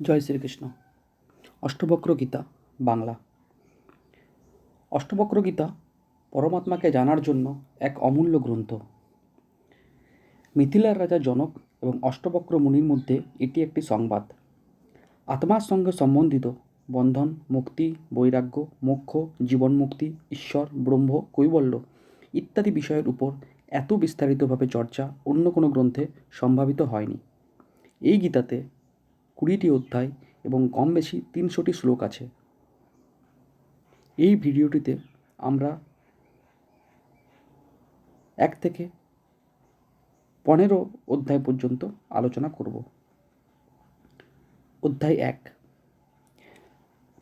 জয় শ্রীকৃষ্ণ। অষ্টবক্র গীতা বাংলা। অষ্টবক্র গীতা পরমাত্মাকে জানার জন্য এক অমূল্য গ্রন্থ। মিথিলার রাজা জনক এবং অষ্টবক্র মুনির মধ্যে এটি একটি সংবাদ। আত্মার সঙ্গে সম্বন্ধিত বন্ধন, মুক্তি, বৈরাগ্য, মোক্ষ, জীবনমুক্তি, ঈশ্বর, ব্রহ্ম, কৈবল্য ইত্যাদি বিষয়ের উপর এত বিস্তারিতভাবে চর্চা অন্য কোনো গ্রন্থে সম্ভাবিত হয়নি। এই গীতাতে 20টি অধ্যায় এবং কম বেশি 300টি শ্লোক আছে। এই ভিডিওটিতে আমরা 1 থেকে 15 অধ্যায় পর্যন্ত আলোচনা করব। অধ্যায় 1।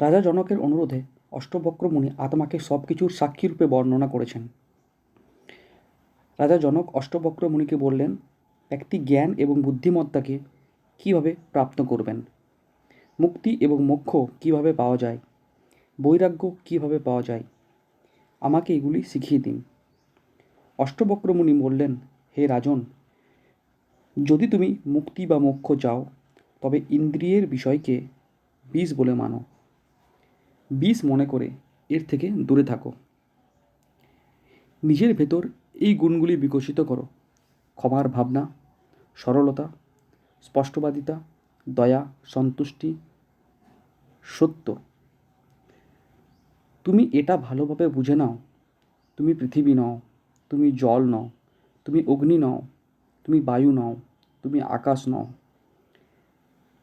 রাজা জনকের অনুরোধে অষ্টবক্র মুনি আত্মাকে সব কিছুর সাক্ষীরূপে বর্ণনা করেছেন। রাজা জনক অষ্টবক্র মুনিকে বললেন, ব্যক্তি জ্ঞান এবং বুদ্ধিমত্তাকে কীভাবে প্রাপ্ত করবেন, মুক্তি এবং মোক্ষ কীভাবে পাওয়া যায়, বৈরাগ্য কীভাবে পাওয়া যায়, আমাকে এগুলি শিখিয়ে দিন। অষ্টবক্র মুনি বললেন, হে রাজন, যদি তুমি মুক্তি বা মোক্ষ চাও তবে ইন্দ্রিয়ের বিষয়কে বিষ বলে মানো, বিষ মনে করে এর থেকে দূরে থাকো। নিজের ভেতর এই গুণগুলি বিকশিত করো: ক্ষমার ভাবনা, সরলতা, স্পষ্টবাদিতা, দয়া, সন্তুষ্টি, সত্য। তুমি এটা ভালোভাবে বুঝে নাও, তুমি পৃথিবী নও, তুমি জল নও, তুমি অগ্নি নও, তুমি বায়ু নও, তুমি আকাশ নও।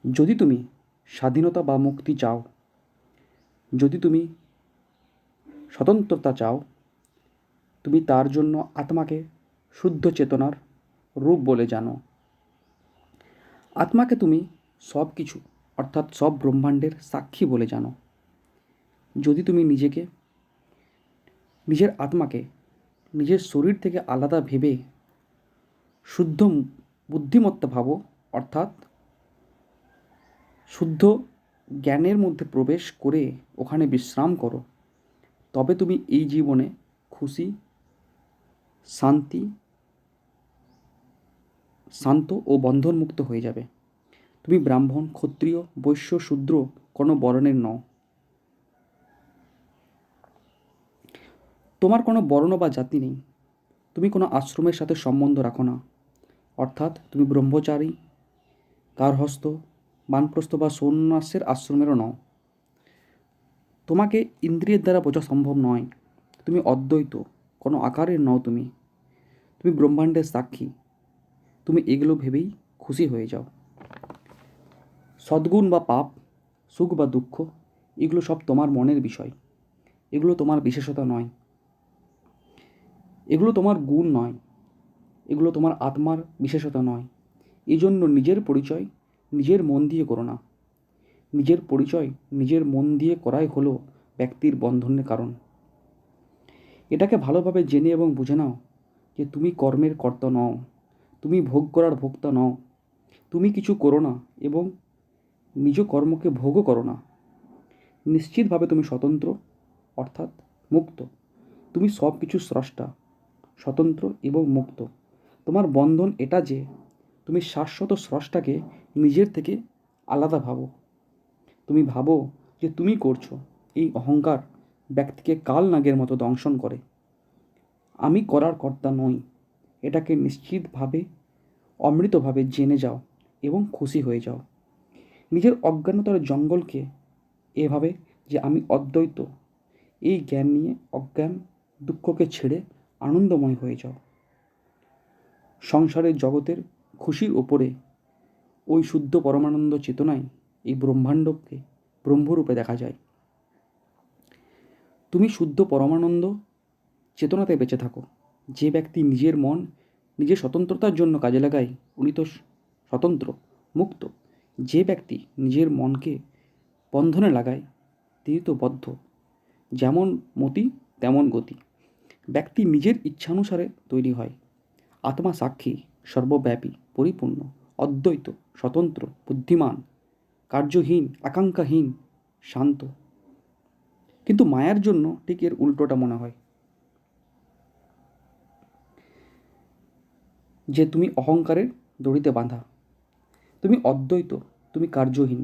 যদি তুমি স্বাধীনতা বা মুক্তি চাও, যদি তুমি স্বতন্ত্রতা চাও, তুমি তার জন্য আত্মাকে শুদ্ধ চেতনার রূপ বলে জানো। আত্মাকে তুমি সব কিছু অর্থাৎ সব ব্রহ্মাণ্ডের সাক্ষী বলে জানো। যদি তুমি নিজের আত্মাকে নিজের শরীর থেকে আলাদা ভেবে শুদ্ধ বুদ্ধিমত্তা ভাবো, অর্থাৎ শুদ্ধ জ্ঞানের মধ্যে প্রবেশ করে ওখানে বিশ্রাম করো, তবে তুমি এই জীবনে খুশি, শান্ত ও বন্ধনমুক্ত হয়ে যাবে। তুমি ব্রাহ্মণ, ক্ষত্রিয়, বৈশ্য, শূদ্র কোনো বর্ণের নও। তোমার কোনো বর্ণ বা জাতি নেই। তুমি কোনো আশ্রমের সাথে সম্বন্ধ রাখো না, অর্থাৎ তুমি ব্রহ্মচারী, গার্হস্থ্য, বানপ্রস্থ বা সন্ন্যাসের আশ্রমেরও নও। তোমাকে ইন্দ্রিয়ের দ্বারা বোঝা সম্ভব নয়। তুমি অদ্বৈত, কোনো আকারের নও। তুমি তুমি ব্রহ্মাণ্ডের সাক্ষী। তুমি এগুলো ভেবেই খুশি হয়ে যাও। সদ্গুণ বা পাপ, সুখ বা দুঃখ, এগুলো সব তোমার মনের বিষয়। এগুলো তোমার বিশেষতা নয়, এগুলো তোমার গুণ নয়, এগুলো তোমার আত্মার বিশেষতা নয়। এই জন্য নিজের পরিচয় নিজের মন দিয়ে করো না। নিজের পরিচয় নিজের মন দিয়ে করাই হলো ব্যক্তির বন্ধনের কারণ। এটাকে ভালোভাবে জেনে এবং বুঝে নাও যে তুমি কর্মের কর্তা নও, তুমি ভোগ করার ভোক্তা নও। তুমি কিছু করো না এবং নিজ কর্মকে ভোগও করো না। নিশ্চিতভাবে তুমি স্বতন্ত্র, অর্থাৎ মুক্ত। তুমি সব কিছু স্রষ্টা, স্বতন্ত্র এবং মুক্ত। তোমার বন্ধন এটা যে তুমি শাশ্বত স্রষ্টাকে নিজের থেকে আলাদা ভাবো। তুমি ভাবো যে তুমি করছো। এই অহংকার ব্যক্তিকে কাল নাগের মতো দংশন করে। আমি করার কর্তা নই, এটাকে নিশ্চিতভাবে অমৃতভাবে জেনে যাও এবং খুশি হয়ে যাও। নিজের অজ্ঞানতার জঙ্গলকে এভাবে যে আমি অদ্বৈত, এই জ্ঞান নিয়ে অজ্ঞান দুঃখকে ছেড়ে আনন্দময় হয়ে যাও। সংসারের জগতের খুশির ওপরে ওই শুদ্ধ পরমানন্দ চেতনায় এই ব্রহ্মাণ্ডকে ব্রহ্মরূপে দেখা যায়। তুমি শুদ্ধ পরমানন্দ চেতনাতে বেঁচে থাকো। যে ব্যক্তি নিজের মন নিজের স্বতন্ত্রতার জন্য কাজে লাগায়, উনি তো স্বতন্ত্র, মুক্ত। যে ব্যক্তি নিজের মনকে বন্ধনে লাগায়, তিনি তো বদ্ধ। যেমন মতি তেমন গতি। ব্যক্তি নিজের ইচ্ছানুসারে তৈরি হয়। আত্মা সাক্ষী, সর্বব্যাপী, পরিপূর্ণ, অদ্বৈত, স্বতন্ত্র, বুদ্ধিমান, কার্যহীন, আকাঙ্ক্ষাহীন, শান্ত। কিন্তু মায়ার জন্য ঠিক এর উল্টোটা মনে হয়, যে তুমি অহংকারের দড়িতে বাঁধা। তুমি অদ্বৈত, তুমি কার্যহীন,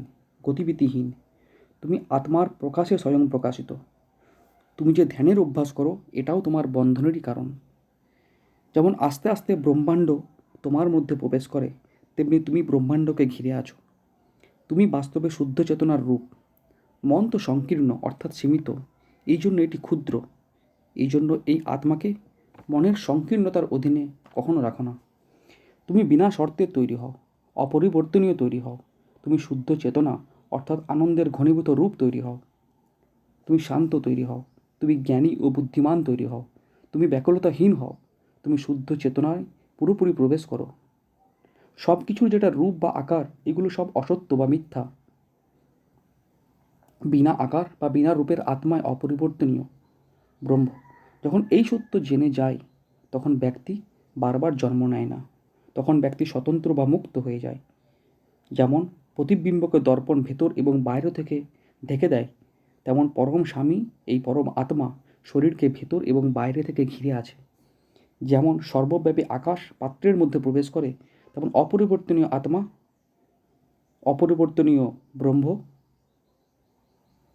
গতিবিধিহীন। তুমি আত্মার প্রকাশে স্বয়ং প্রকাশিত। তুমি যে ধ্যানের অভ্যাস করো এটাও তোমার বন্ধনেরই কারণ। যেমন আস্তে আস্তে ব্রহ্মাণ্ড তোমার মধ্যে প্রবেশ করে, তেমনি তুমি ব্রহ্মাণ্ডকে ঘিরে আছো। তুমি বাস্তবে শুদ্ধ চেতনার রূপ। মন তো সংকীর্ণ অর্থাৎ সীমিত, এই জন্য এটি ক্ষুদ্র। এই জন্য এই আত্মাকে মনের সংকীর্ণতার অধীনে কখনো রাখো না। তুমি বিনা শর্তে তৈরি হও, অপরিবর্তনীয় তৈরি হও। তুমি শুদ্ধ চেতনা অর্থাৎ আনন্দের ঘনীভূত রূপ তৈরি হও। তুমি শান্ত তৈরি হও। তুমি জ্ঞানী ও বুদ্ধিমান তৈরি হও। তুমি ব্যাকুলতাহীন হও। তুমি শুদ্ধ চেতনায় পুরোপুরি প্রবেশ করো। সব কিছুর যেটা রূপ বা আকার, এগুলো সব অসত্য বা মিথ্যা। বিনা আকার বা বিনা রূপের আত্মায় অপরিবর্তনীয় ব্রহ্ম। যখন এই সত্য জেনে যায় তখন ব্যক্তি বারবার জন্ম নেয় না। তখন ব্যক্তি স্বতন্ত্র বা মুক্ত হয়ে যায়। যেমন প্রতিবিম্বকে দর্পণ ভেতর এবং বাইরে থেকে ঢেকে দেয়, তেমন পরম স্বামী এই পরম আত্মা শরীরকে ভেতর এবং বাইরে থেকে ঘিরে আছে। যেমন সর্বব্যাপী আকাশ পাত্রের মধ্যে প্রবেশ করে, তেমন অপরিবর্তনীয় আত্মা, অপরিবর্তনীয় ব্রহ্ম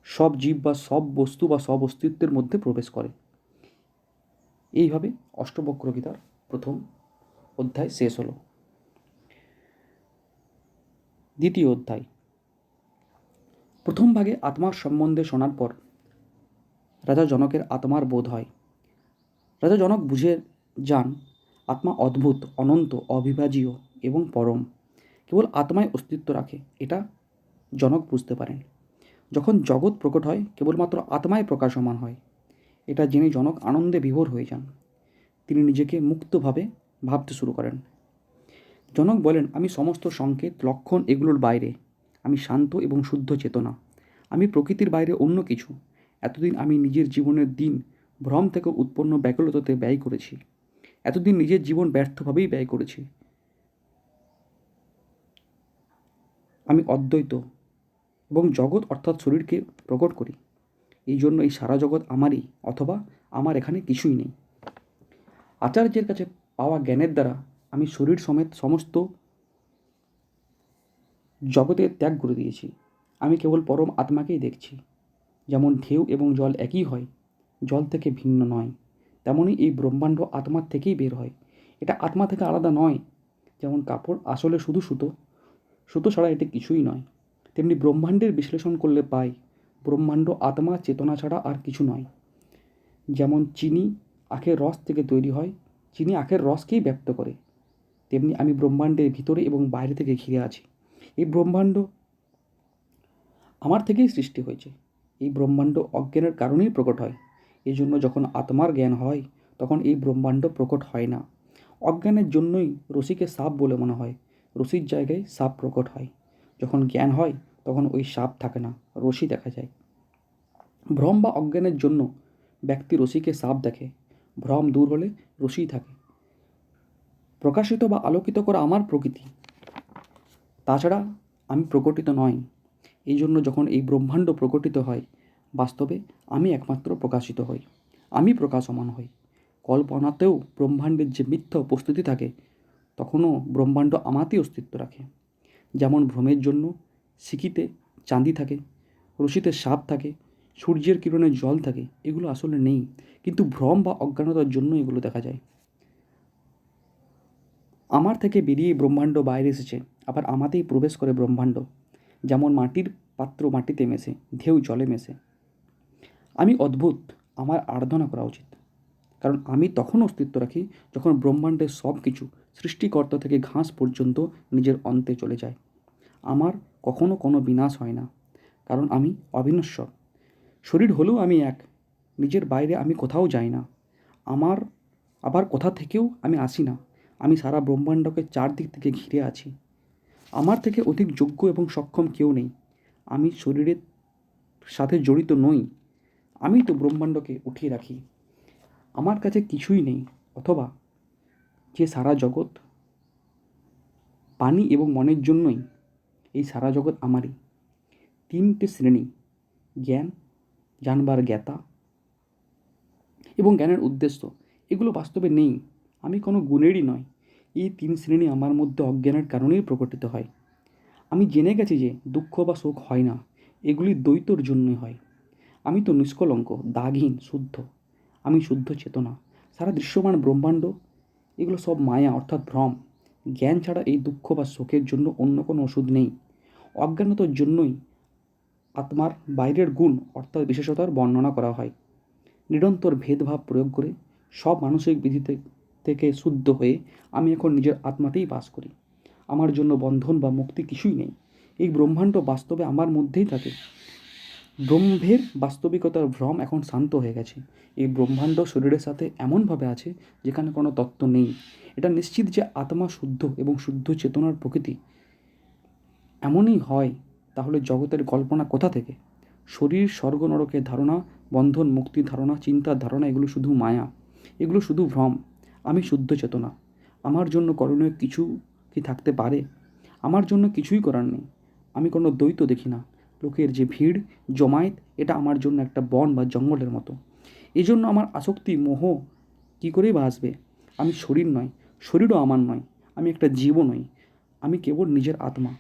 সব জীব বা সব বস্তু বা সব অস্তিত্বের মধ্যে প্রবেশ করে। এইভাবে অষ্টবক্র গীতার প্রথম অধ্যায় শেষ হলো। দ্বিতীয় অধ্যায়। প্রথম ভাগে আত্মার সম্বন্ধে শোনার পর রাজা জনকের আত্মার বোধ হয়। রাজা জনক বুঝে যান আত্মা অদ্ভুত, অনন্ত, অবিভাজ্য এবং পরম। কেবল আত্মায় অস্তিত্ব রাখে, এটা জনক বুঝতে পারেন। যখন জগৎ প্রকট হয় কেবলমাত্র আত্মায় প্রকাশমান হয়, এটা জেনে জনক আনন্দে বিভোর হয়ে যান। তিনি নিজেকে মুক্তভাবে ভাবতে শুরু করেন। জনক বলেন, আমি সমস্ত সংকেত, লক্ষণ এগুলোর বাইরে। আমি শান্ত এবং শুদ্ধ চেতনা। আমি প্রকৃতির বাইরে অন্য কিছু। এতদিন আমি নিজের জীবনের দিন ভ্রম থেকে উৎপন্ন ব্যাকুলতাতে ব্যয় করেছি। এতদিন নিজের জীবন ব্যর্থভাবেই ব্যয় করেছি। আমি অদ্বৈত এবং জগৎ অর্থাৎ শরীরকে প্রকট করি। এই জন্য এই সারা জগৎ আমারই, অথবা আমার এখানে কিছুই নেই। আচার্যের কাছে পাওয়া জ্ঞানের দ্বারা আমি শরীর সমেত সমস্ত জগতের ত্যাগ করে দিয়েছি। আমি কেবল পরম আত্মাকেই দেখছি। যেমন ঢেউ এবং জল একই হয়, জল থেকে ভিন্ন নয়, তেমনই এই ব্রহ্মাণ্ড আত্মার থেকেই বের হয়। এটা আত্মা থেকে আলাদা নয়। যেমন কাপড় আসলে শুধু সুতো, সুতো ছাড়া এটি কিছুই নয়, তেমনি ব্রহ্মাণ্ডের বিশ্লেষণ করলে পাই ব্রহ্মাণ্ড আত্মা চেতনা ছাড়া আর কিছু নয়। যেমন চিনি আখের রস থেকে তৈরি হয়, চিনি আখের রসকেই ব্যক্ত করে, তেমনি আমি ব্রহ্মাণ্ডের ভিতরে এবং বাইরে থেকে ঘিরে আছি। এই ব্রহ্মাণ্ড আমার থেকেই সৃষ্টি হয়েছে। এই ব্রহ্মাণ্ড অজ্ঞানের কারণেই প্রকট হয়। এই জন্য যখন আত্মার জ্ঞান হয় তখন এই ব্রহ্মাণ্ড প্রকট হয় না। অজ্ঞানের জন্যই রশিকে সাপ বলে মনে হয়, রশির জায়গায় সাপ প্রকট হয়। যখন জ্ঞান হয় তখন ওই সাপ থাকে না, রশি দেখা যায়। ভ্রম বা অজ্ঞানের জন্য ব্যক্তি রশিকে সাপ দেখে। ভ্রম দূর হলে রশিই থাকে। প্রকাশিত বা আলোকিত করা আমার প্রকৃতি, তাছাড়া আমি প্রকটিত নয়। এই জন্য যখন এই ব্রহ্মাণ্ড প্রকটিত হয় বাস্তবে আমি একমাত্র প্রকাশিত হই, আমি প্রকাশমান হই। কল্পনাতেও ব্রহ্মাণ্ডের যে মিথ্যা উপস্থিতি থাকে তখনও ব্রহ্মাণ্ড আমাতেই অস্তিত্ব রাখে। যেমন ভ্রমের জন্য সিকিতে চাঁদি থাকে, রশিতে সাপ থাকে, সূর্যের কিরণে জল থাকে, এগুলো আসলে নেই, কিন্তু ভ্রম বা অজ্ঞানতার জন্য এগুলো দেখা যায়। আমার থেকে বেরিয়ে ব্রহ্মাণ্ড বাইরে এসেছে, আবার আমাতেই প্রবেশ করে ব্রহ্মাণ্ড। যেমন মাটির পাত্র মাটিতে মেশে, ঢেউ জলে মেশে। আমি অদ্ভুত, আমার আরাধনা করা উচিত, কারণ আমি তখন অস্তিত্ব রাখি যখন ব্রহ্মাণ্ডের সব কিছু সৃষ্টিকর্তা থেকে ঘাস পর্যন্ত নিজের অন্তে চলে যায়। আমার কখনো কোনো বিনাশ হয় না, কারণ আমি অবিনশ্বর। শরীর হলেও আমি এক, নিজের বাইরে আমি কোথাও যাই না। আমার আবার কোথা থেকেও আমি আসি না। আমি সারা ব্রহ্মাণ্ডকে চারদিক থেকে ঘিরে আছি। আমার থেকে অধিক যোগ্য এবং সক্ষম কেউ নেই। আমি শরীরের সাথে জড়িত নই, আমি তো ব্রহ্মাণ্ডকে উঠিয়ে রাখি। আমার কাছে কিছুই নেই, অথবা যে সারা জগৎ পানি এবং মনের জন্যই, এই সারা জগৎ আমারই। তিনটে শ্রেণী, জ্ঞান, জানবার জ্ঞাতা এবং জ্ঞানের উদ্দেশ্য, এগুলো বাস্তবে নেই। আমি কোনো গুণেরই নয়। এই তিন শ্রেণী আমার মধ্যে অজ্ঞানের কারণেই প্রকটিত হয়। আমি জেনে গেছি যে দুঃখ বা শোক হয় না, এগুলি দ্বৈতর জন্যই হয়। আমি তো নিষ্কলঙ্ক, দাগহীন, শুদ্ধ। আমি শুদ্ধ চেতনা। সারা দৃশ্যমান ব্রহ্মাণ্ড এগুলো সব মায়া অর্থাৎ ভ্রম। জ্ঞান ছাড়া এই দুঃখ বা শোকের জন্য অন্য কোনো ওষুধ নেই। অজ্ঞানতার জন্যই আত্মার বাইরের গুণ অর্থাৎ বিশেষতার বর্ণনা করা হয়। নিরন্তর ভেদভাব প্রয়োগ করে সব মানসিক বিধি থেকে শুদ্ধ হয়ে আমি এখন নিজের আত্মাতেই বাস করি। আমার জন্য বন্ধন বা মুক্তি কিছুই নেই। এই ব্রহ্মাণ্ড বাস্তবে আমার মধ্যেই থাকে। ব্রহ্মের বাস্তবিকতার ভ্রম এখন শান্ত হয়ে গেছে। এই ব্রহ্মাণ্ড শরীরের সাথে এমনভাবে আছে যেখানে কোনো তত্ত্ব নেই। এটা নিশ্চিত যে আত্মা শুদ্ধ এবং শুদ্ধ চেতনার প্রকৃতি এমনই হয়। তাহলে জগতের কল্পনা কোথা থেকে? শরীর স্বর্গ নরকের ধারণা, বন্ধন মুক্তির ধারণা, চিন্তার ধারণা এগুলো শুধু মায়া, এগুলো শুধু ভ্রম। আমি শুদ্ধ চেতনা। আমার জন্য করণীয় কিছু কি থাকতে পারে? আমার জন্য কিছুই করার নেই। আমি কোনো দ্বৈত দেখি না। লোকের যে ভিড় জমায়েত, এটা আমার জন্য একটা বন বা জঙ্গলের মতো। এই জন্য আমার আসক্তি মোহ কী করেই বা আসবে? আমি শরীর নয়, শরীরও আমার নয়। আমি একটা জীবও নই। আমি কেবল নিজের আত্মা।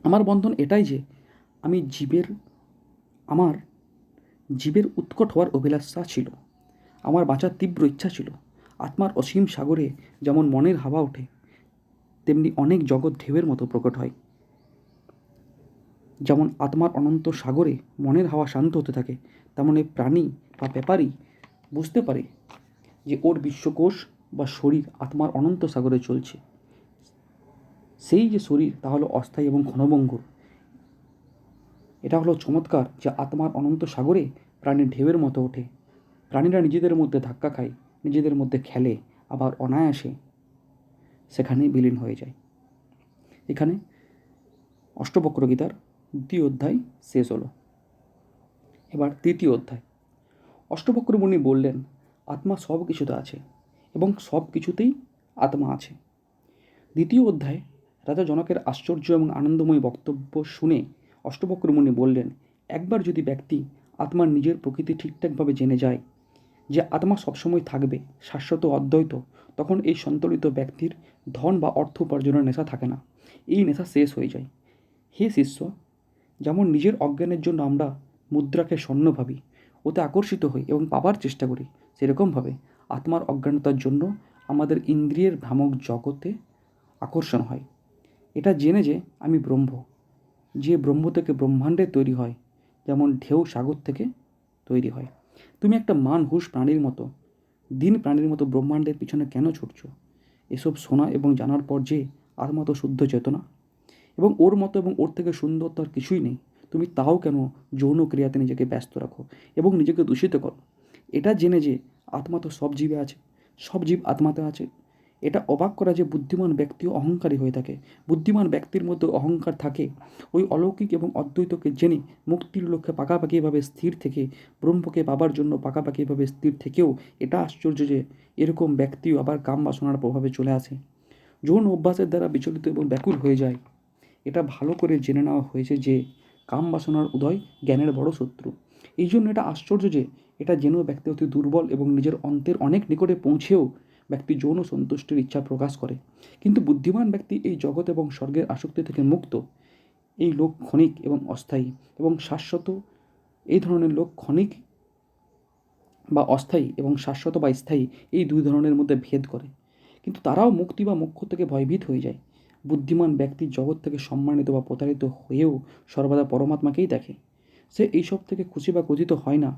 আমার বন্ধন এটাই যে আমি আমার জীবের উৎকট হওয়ার অভিলাষা ছিল। আমার বাঁচার তীব্র ইচ্ছা ছিল। আত্মার অসীম সাগরে যেমন মনের হাওয়া ওঠে, তেমনি অনেক জগৎ ঢেউয়ের মতো প্রকট হয়। যেমন আত্মার অনন্ত সাগরে মনের হাওয়া শান্ত হতে থাকে, তেমন এই প্রাণী বা ব্যাপারী বুঝতে পারে যে ওর বিশ্বকোষ বা শরীর আত্মার অনন্ত সাগরে চলছে। সেই যে শরীর তা হলো অস্থায়ী এবং ক্ষণভঙ্গুর। এটা হলো চমৎকার যে আত্মার অনন্ত সাগরে প্রাণী ঢেউয়ের মতো ওঠে। প্রাণীরা নিজেদের মধ্যে ধাক্কা খায়, নিজেদের মধ্যে খেলে, আবার অনায়াসে সেখানেই বিলীন হয়ে যায়। এখানে অষ্টবক্র গীতার 2য় অধ্যায় শেষ হলো। এবার 3য় অধ্যায়। অষ্টবক্র মুনি বললেন, আত্মা সব কিছুতে আছে এবং সব কিছুতেই আত্মা আছে। 2য় অধ্যায়ে রাজা জনকের আশ্চর্য এবং আনন্দময় বক্তব্য শুনে অষ্টবক্র মুনি বললেন, একবার যদি ব্যক্তি আত্মার নিজের প্রকৃতি ঠিকঠাকভাবে জেনে যায় যে আত্মা সবসময় থাকবে, শাশ্বত অদ্বৈত, তখন এই সন্তলিত ব্যক্তির ধন বা অর্থ উপার্জনের নেশা থাকে না। এই নেশা শেষ হয়ে যায়। হে শিষ্য, যেমন নিজের অজ্ঞানের জন্য আমরা মুদ্রাকে স্বর্ণ ভাবি, ওতে আকর্ষিত হই এবং পাবার চেষ্টা করি, সেরকমভাবে আত্মার অজ্ঞানতার জন্য আমাদের ইন্দ্রিয়ের ভ্রামক জগতে আকর্ষণ হয়। এটা জেনে যে আমি ব্রহ্ম, যে ব্রহ্ম থেকে ব্রহ্মাণ্ডের তৈরি হয়, যেমন ঢেউ সাগর থেকে তৈরি হয়। তুমি একটা হুঁশ প্রাণীর মতো, দিন প্রাণীর মতো ব্রহ্মাণ্ডের পিছনে কেন ছুটছ? এসব শোনা এবং জানার পর যে আত্মা তো শুদ্ধ চেতনা এবং ওর মতো এবং ওর থেকে সুন্দর তো আর কিছুই নেই, তুমি তাও কেন যৌন ক্রিয়াতে নিজেকে ব্যস্ত রাখো এবং নিজেকে দূষিত করো? এটা জেনে যে আত্মা তো সব জীবে আছে, সব জীব আত্মাতে আছে, এটা অবাক করা যে বুদ্ধিমান ব্যক্তিও অহংকারী হয়ে থাকে। বুদ্ধিমান ব্যক্তির মধ্যে অহংকার থাকে। ওই অলৌকিক এবং অদ্বৈতকে জেনে মুক্তির লক্ষ্যে পাকাপাকিভাবে স্থির থেকে ব্রহ্মকে পাবার জন্য পাকাপাকিভাবে স্থির থেকেও এটা আশ্চর্য যে এরকম ব্যক্তিও আবার কাম বাসনার প্রভাবে চলে আসে, যৌন অভ্যাসের দ্বারা বিচলিত এবং ব্যাকুল হয়ে যায়। এটা ভালো করে জেনে নেওয়া হয়েছে যে কাম বাসনার উদয় জ্ঞানের বড় শত্রু। এই জন্য এটা আশ্চর্য যে এটা জেনেও ব্যক্তি অতি দুর্বল এবং নিজের অন্তের অনেক নিকটে পৌঁছেও ব্যক্তি যৌন সন্তুষ্টির ইচ্ছা প্রকাশ করে। কিন্তু বুদ্ধিমান ব্যক্তি এই জগৎ এবং স্বর্গের আসক্তি থেকে মুক্ত। এই লোক ক্ষণিক এবং অস্থায়ী এবং শাশ্বত। এই ধরনের লোক ক্ষণিক বা অস্থায়ী এবং শাশ্বত বা স্থায়ী, এই দুই ধরনের মধ্যে ভেদ করে। কিন্তু তারাও মুক্তি বা মোক্ষ থেকে ভয়ভীত হয়ে যায়। বুদ্ধিমান ব্যক্তি জগৎ থেকে সম্মানিত বা প্রতারিত হয়েও সর্বদা পরমাত্মাকেই দেখে। সে এইসব থেকে খুশি বা ক্রোধিত হয় না।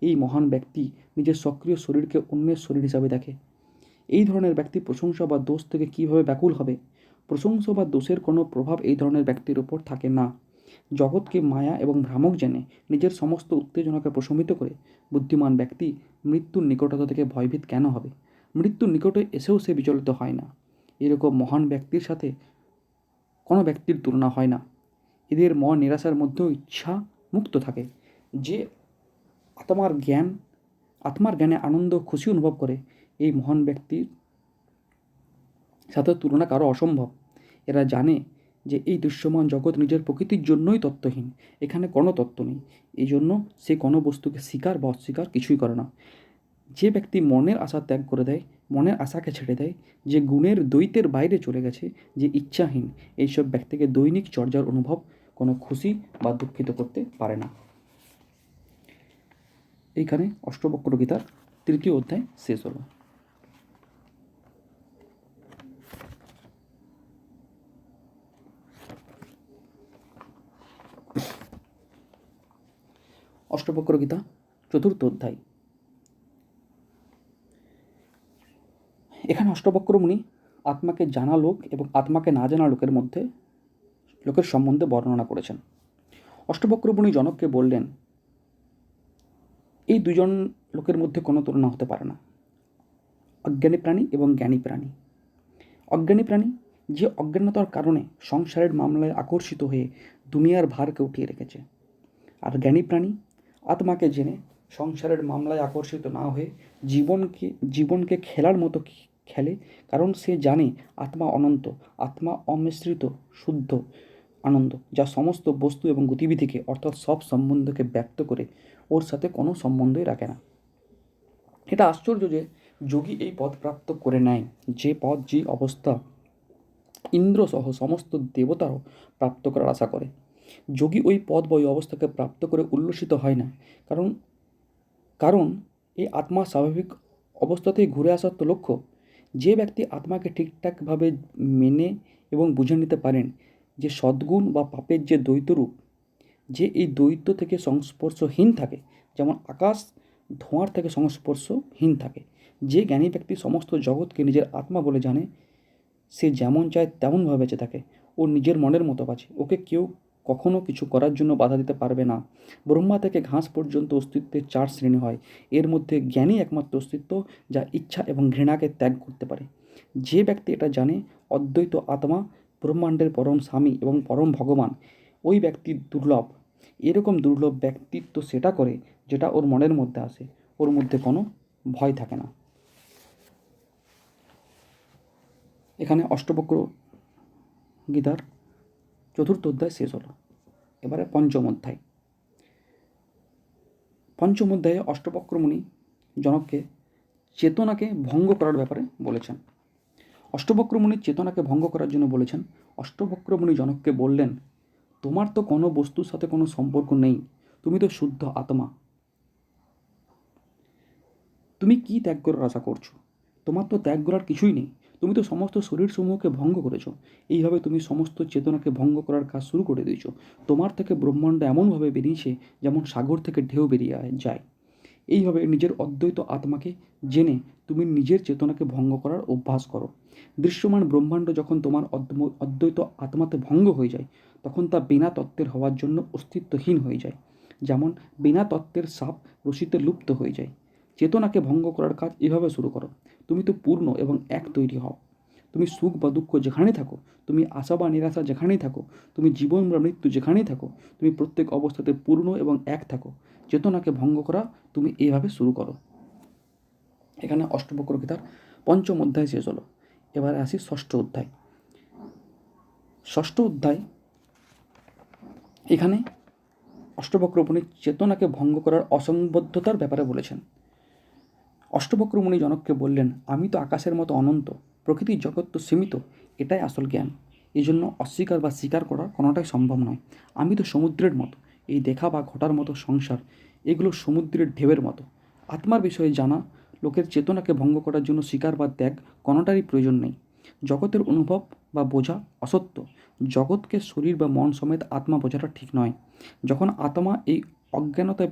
এই মহান ব্যক্তি নিজের সক্রিয় শরীরকে অন্যের শরীর হিসাবে দেখে। এই ধরনের ব্যক্তি প্রশংসা বা দোষ থেকে কীভাবে ব্যাকুল হবে? প্রশংসা বা দোষের কোনো প্রভাব এই ধরনের ব্যক্তির ওপর থাকে না। জগৎকে মায়া এবং ভ্রামক জেনে নিজের সমস্ত উত্তেজনাকে প্রশমিত করে বুদ্ধিমান ব্যক্তি মৃত্যুর নিকটতা থেকে ভয়ভীত কেন হবে? মৃত্যুর নিকটে এসেও সে বিচলিত হয় না। এরকম মহান ব্যক্তির সাথে কোনো ব্যক্তির তুলনা হয় না। এদের মন নিরাশার মধ্যেও ইচ্ছা মুক্ত থাকে। যে আত্মার জ্ঞানে আনন্দ খুশি অনুভব করে, এই মহান ব্যক্তির সাথে তুলনা কারো অসম্ভব। এরা জানে যে এই দৃশ্যমান জগৎ নিজের প্রকৃতির জন্যই তত্ত্বহীন, এখানে কোনো তত্ত্ব নেই। এই জন্য সে কোনো বস্তুকে স্বীকার বা অস্বীকার কিছুই করে না। যে ব্যক্তি মনের আশা ত্যাগ করে দেয় মনের আশাকে ছেড়ে দেয়, যে গুণের দ্বৈতের বাইরে চলে গেছে, যে ইচ্ছাহীন, এইসব ব্যক্তিকে দৈনিক চর্যার অনুভব কোনো খুশি বা দুঃখিত করতে পারে না। এইখানে অষ্টবক্র গীতার 3য় অধ্যায় শেষ হলো। অষ্টবক্র গীতা 4র্থ অধ্যায়। এখানে অষ্টবক্র মুনি আত্মাকে জানা লোক এবং আত্মাকে না জানা লোকের সম্বন্ধে বর্ণনা করেছেন। অষ্টবক্র মুনি জনককে বললেন, এই দুজন লোকের মধ্যে কোনো তুলনা হতে পারে না, অজ্ঞানী প্রাণী এবং জ্ঞানী প্রাণী। অজ্ঞানী প্রাণী যে অজ্ঞানতার কারণে সংসারের মামলায় আকর্ষিত হয়ে দুনিয়ার ভারকে উঠিয়ে রেখেছে, আর জ্ঞানী প্রাণী আত্মাকে জেনে সংসারের মামলায় আকর্ষিত না হয়ে জীবনকে খেলার মতো খেলে, কারণ সে জানে আত্মা অনন্ত, আত্মা অমিশ্রিত শুদ্ধ আনন্দ, যা সমস্ত বস্তু এবং গতিবিধিকে অর্থাৎ সব সম্বন্ধকে ব্যক্ত করে, ওর সাথে কোনো সম্বন্ধই রাখে না। এটা আশ্চর্য যে যোগী এই পদ প্রাপ্ত করে নেয়, যে পদ, যে অবস্থা ইন্দ্রসহ সমস্ত দেবতারও প্রাপ্ত করার আশা করে। যোগী ওই পদ বা ওই অবস্থাকে প্রাপ্ত করে উল্লসিত হয় না, কারণ কারণ এই আত্মা স্বাভাবিক অবস্থাতেই ঘুরে আসার তো লক্ষ্য। যে ব্যক্তি আত্মাকে ঠিকঠাকভাবে মেনে এবং বুঝে নিতে পারেন যে সদ্গুণ বা পাপের যে দ্বৈতরূপ, যে এই দ্বৈত থেকে সংস্পর্শহীন থাকে, যেমন আকাশ ধোঁয়ার থেকে সংস্পর্শহীন থাকে, যে জ্ঞানী ব্যক্তি সমস্ত জগৎকে নিজের আত্মা বলে জানে, সে যেমন চায় তেমনভাবে বেঁচে থাকে, ও নিজের মনের মতো বাঁচে, ওকে কেউ কখনো কিছু করার জন্য বাধা দিতে পারবে না। ব্রহ্মা থেকে ঘাস পর্যন্ত অস্তিত্বের 4 শ্রেণী হয়, এর মধ্যে জ্ঞানী একমাত্র অস্তিত্ব, যা ইচ্ছা এবং ঘৃণাকে ত্যাগ করতে পারে। যে ব্যক্তি এটা জানে অদ্বৈত আত্মা ব্রহ্মাণ্ডের পরম স্বামী এবং পরম ভগবান, ওই ব্যক্তি দুর্লভ। এরকম দুর্লভ ব্যক্তিত্ব সেটা করে যেটা ওর মনের মধ্যে আসে, ওর মধ্যে কোনো ভয় থাকে না। এখানে অষ্টবক্র গীতার 4র্থ অধ্যায় শেষ হলো। এবারে পঞ্চম অধ্যায়। পঞ্চম অধ্যায়ে অষ্টবক্র মুনি জনককে চেতনাকে ভঙ্গ করার ব্যাপারে বলেছেন। অষ্টবক্র মুনি চেতনাকে ভঙ্গ করার জন্য বলেছেন। অষ্টবক্র মুনি জনককে বললেন, তোমার তো কোনো বস্তুর সাথে কোনো সম্পর্ক নেই, তুমি তো শুদ্ধ আত্মা, তুমি কি ত্যাগ করার আশা করছো? তোমার তো ত্যাগ করার কিছুই নেই, তুমি তো সমস্ত শরীর সমূহকে ভঙ্গ করেছো। এইভাবে তুমি সমস্ত চেতনাকে ভঙ্গ করার কাজ শুরু করে দিয়েছো। তোমার থেকে ব্রহ্মাণ্ড এমনভাবে বেরিয়েছে যেমন সাগর থেকে ঢেউ বেরিয়ে যায়। এইভাবে নিজের অদ্বৈত আত্মাকে জেনে তুমি নিজের চেতনাকে ভঙ্গ করার অভ্যাস করো। দৃশ্যমান ব্রহ্মাণ্ড যখন তোমার অদ্বৈত আত্মাতে ভঙ্গ হয়ে যায়, তখন তা বিনা তত্ত্বের হওয়ার জন্য অস্তিত্বহীন হয়ে যায়, যেমন বিনা তত্ত্বের সাপ রশিতে লুপ্ত হয়ে যায়। চেতনাকে ভঙ্গ করার কাজ এভাবে শুরু করো। তুমি তো পূর্ণ এবং এক তৈরি হও। তুমি সুখ বা দুঃখ যেখানেই থাকো, তুমি আশা বা নিরাশা যেখানেই থাকো, তুমি জীবন বা মৃত্যু যেখানেই থাকো, তুমি প্রত্যেক অবস্থাতে পূর্ণ এবং এক থাকো। চেতনাকে ভঙ্গ করা তুমি এইভাবে শুরু করো। এখানে অষ্টবক্র গীতার পঞ্চম অধ্যায় শেষ হলো। এবারে আসি ষষ্ঠ অধ্যায়। ষষ্ঠ অধ্যায় এখানে অষ্টবক্র মুনি চেতনাকে ভঙ্গ করার অসংবদ্ধতার ব্যাপারে বলেছেন। অষ্টবক্র মুনি জনককে বললেন, আমি তো আকাশের মতো অনন্ত, প্রকৃতির জগৎ তো সীমিত, এটাই আসল জ্ঞান। এই জন্য অস্বীকার বা স্বীকার করা কোনোটাই সম্ভব নয়। আমি তো সমুদ্রের মতো, এই দেখা বা ঘটার মতো সংসার, এগুলো সমুদ্রের ঢেউয়ের মতো। আত্মার বিষয়ে জানা লোকের চেতনাকে ভঙ্গ করার জন্য স্বীকার বা ত্যাগ কোনোটারই প্রয়োজন নেই। জগতের অনুভব বা বোঝা অসত্য। জগৎকে শরীর বা মন সমেত আত্মা বোঝাটা ঠিক নয়। যখন আত্মা এই অজ্ঞানতায়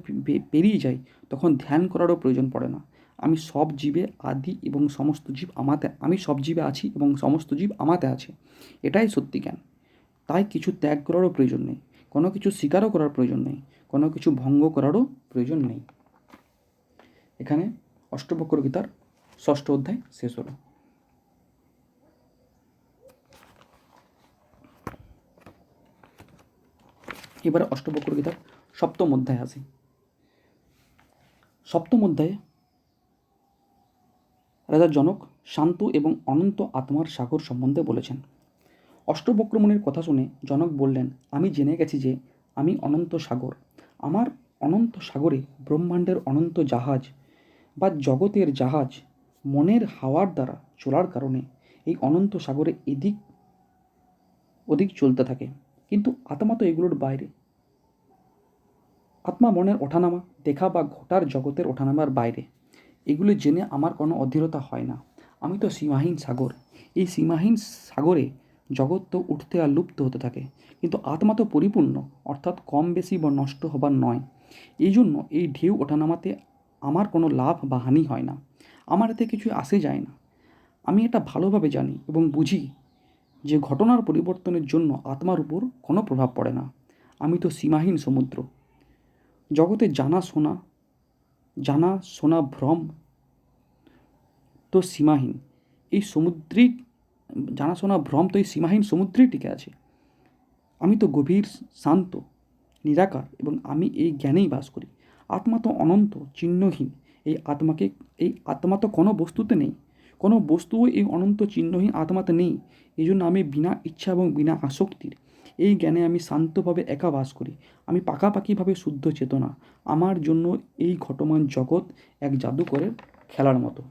পেরিয়ে যায়, তখন ধ্যান করারও প্রয়োজন পড়ে না। আমি সব জীবে আদি এবং সমস্ত জীব আমাতে, আমি সব জীবে আছি এবং সমস্ত জীব আমাতে আছে, এটাই সত্যি জ্ঞান। তাই কিছু ত্যাগ করারও প্রয়োজন নেই, কোনো কিছু স্বীকারও করার প্রয়োজন নেই, কোনো কিছু ভঙ্গ করারও প্রয়োজন নেই। এখানে অষ্টবক্র গীতার ষষ্ঠ অধ্যায় শেষ হলো। এবারে অষ্টবক্র গীতার সপ্তম অধ্যায় আসি। সপ্তম অধ্যায়ে রাজা জনক শান্ত এবং অনন্ত আত্মার সাগর সম্বন্ধে বলেছেন। অষ্টবক্র মুনির কথা শুনে জনক বললেন, আমি জেনে গেছি যে আমি অনন্ত সাগর। আমার অনন্ত সাগরে ব্রহ্মাণ্ডের অনন্ত জাহাজ বা জগতের জাহাজ মনের হাওয়ার দ্বারা চলার কারণে এই অনন্ত সাগরে এদিক ওদিক চলতে থাকে, কিন্তু আত্মা তো এগুলোর বাইরে। আত্মা মনের ওঠানামা, দেখা বা ঘটার জগতের ওঠানামার বাইরে। এগুলি জেনে আমার কোনো অধীরতা হয় না। আমি তো সীমাহীন সাগর। এই সীমাহীন সাগরে জগৎ তো উঠতে আর লুপ্ত হতে থাকে, কিন্তু আত্মা তো পরিপূর্ণ, অর্থাৎ কম বেশি বা নষ্ট হবার নয়। এই জন্য এই ঢেউ ওঠানামাতে আমার কোনো লাভ বা হানি হয় না, আমার এতে কিছু আসে যায় না। আমি এটা ভালোভাবে জানি এবং বুঝি যে ঘটনার পরিবর্তনের জন্য আত্মার উপর কোনো প্রভাব পড়ে না। আমি তো সীমাহীন সমুদ্র। জগতে জানা শোনা ভ্রম তো সীমাহীন। এই সমুদ্রেই জানাশোনা ভ্রম তো এই সীমাহীন সমুদ্রেই টিকে আছে। আমি তো গভীর শান্ত, নিরাকার, এবং আমি এই জ্ঞানেই বাস করি। আত্মা তো অনন্ত, চিহ্নহীন। এই আত্মা তো কোনো বস্তুতে নেই। কোনো বস্তুও এই অনন্ত চিহ্নহীন আত্মাতে নেই। এই জন্য আমি বিনা ইচ্ছা এবং বিনা আসক্তির এই জ্ঞানে আমি শান্তভাবে একা বাস করি। আমি পাকাপাকিভাবে শুদ্ধ চেতনা। আমার জন্য এই ঘটমান জগৎ এক জাদুকরের খেলার মতো।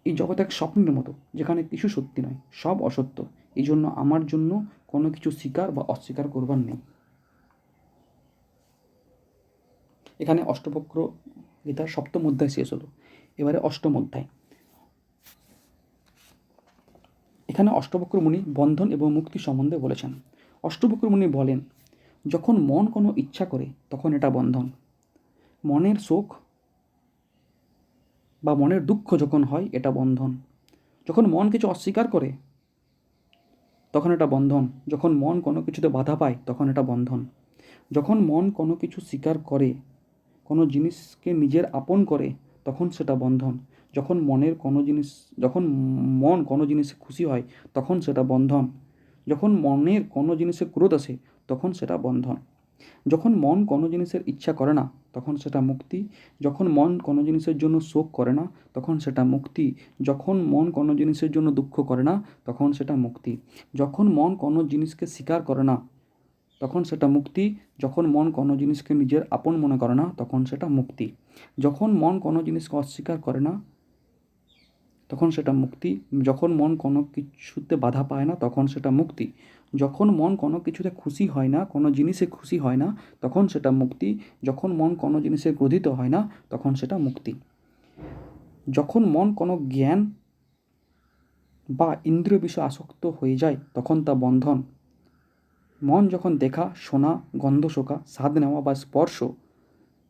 এই জগৎ এক স্বপ্নের মতো, যেখানে কিছু সত্যি নয়, সব অসত্য। এই জন্য আমার জন্য কোনো কিছু স্বীকার বা অস্বীকার করবার নেই। এখানে অষ্টবক্র গীতার সপ্তম অধ্যায় শেষ হলো। এবারে অষ্টম অধ্যায়। এখানে অষ্টবক্র মুনি বন্ধন এবং মুক্তি সম্বন্ধে বলেছেন। অষ্টবক্র মুনি বলেন, যখন মন কোনো ইচ্ছা করে তখন এটা বন্ধন। মনের শোক বা মনের দুঃখ যখন হয় এটা বন্ধন। যখন মন কিছু অস্বীকার করে তখন এটা বন্ধন। যখন মন কোনো কিছুতে বাধা পায় তখন এটা বন্ধন। যখন মন কোনো কিছু স্বীকার করে, কোনো জিনিসকে নিজের আপন করে, তখন সেটা বন্ধন। যখন মন কোনো জিনিসে খুশি হয় তখন সেটা বন্ধন। যখন মনের কোনো জিনিসে ক্রোধ আসে তখন সেটা বন্ধন। যখন মন কোনো জিনিসের ইচ্ছা করে না তখন সেটা মুক্তি। যখন মন কোনো জিনিসের জন্য শোক করে না তখন সেটা মুক্তি। যখন মন কোনো জিনিসের জন্য দুঃখ করে না তখন সেটা মুক্তি। যখন মন কোনো জিনিসকে স্বীকার করে না তখন সেটা মুক্তি। যখন মন কোনো জিনিসকে নিজের আপন মনে করে না তখন সেটা মুক্তি। যখন মন কোনো জিনিসকে অস্বীকার করে না তখন সেটা মুক্তি। যখন মন কোনো কিছুতে বাধা পায় না তখন সেটা মুক্তি। যখন মন কোনো কিছুতে খুশি হয় না, কোনো জিনিসে খুশি হয় না, তখন সেটা মুক্তি। যখন মন কোনো জিনিসে ক্রোধিত হয় না তখন সেটা মুক্তি। যখন মন কোনো জ্ঞান বা ইন্দ্রিয় বিষয়ে আসক্ত হয়ে যায় তখন তা বন্ধন। মন যখন দেখা, শোনা, গন্ধ শোকা, স্বাদ নেওয়া বা স্পর্শ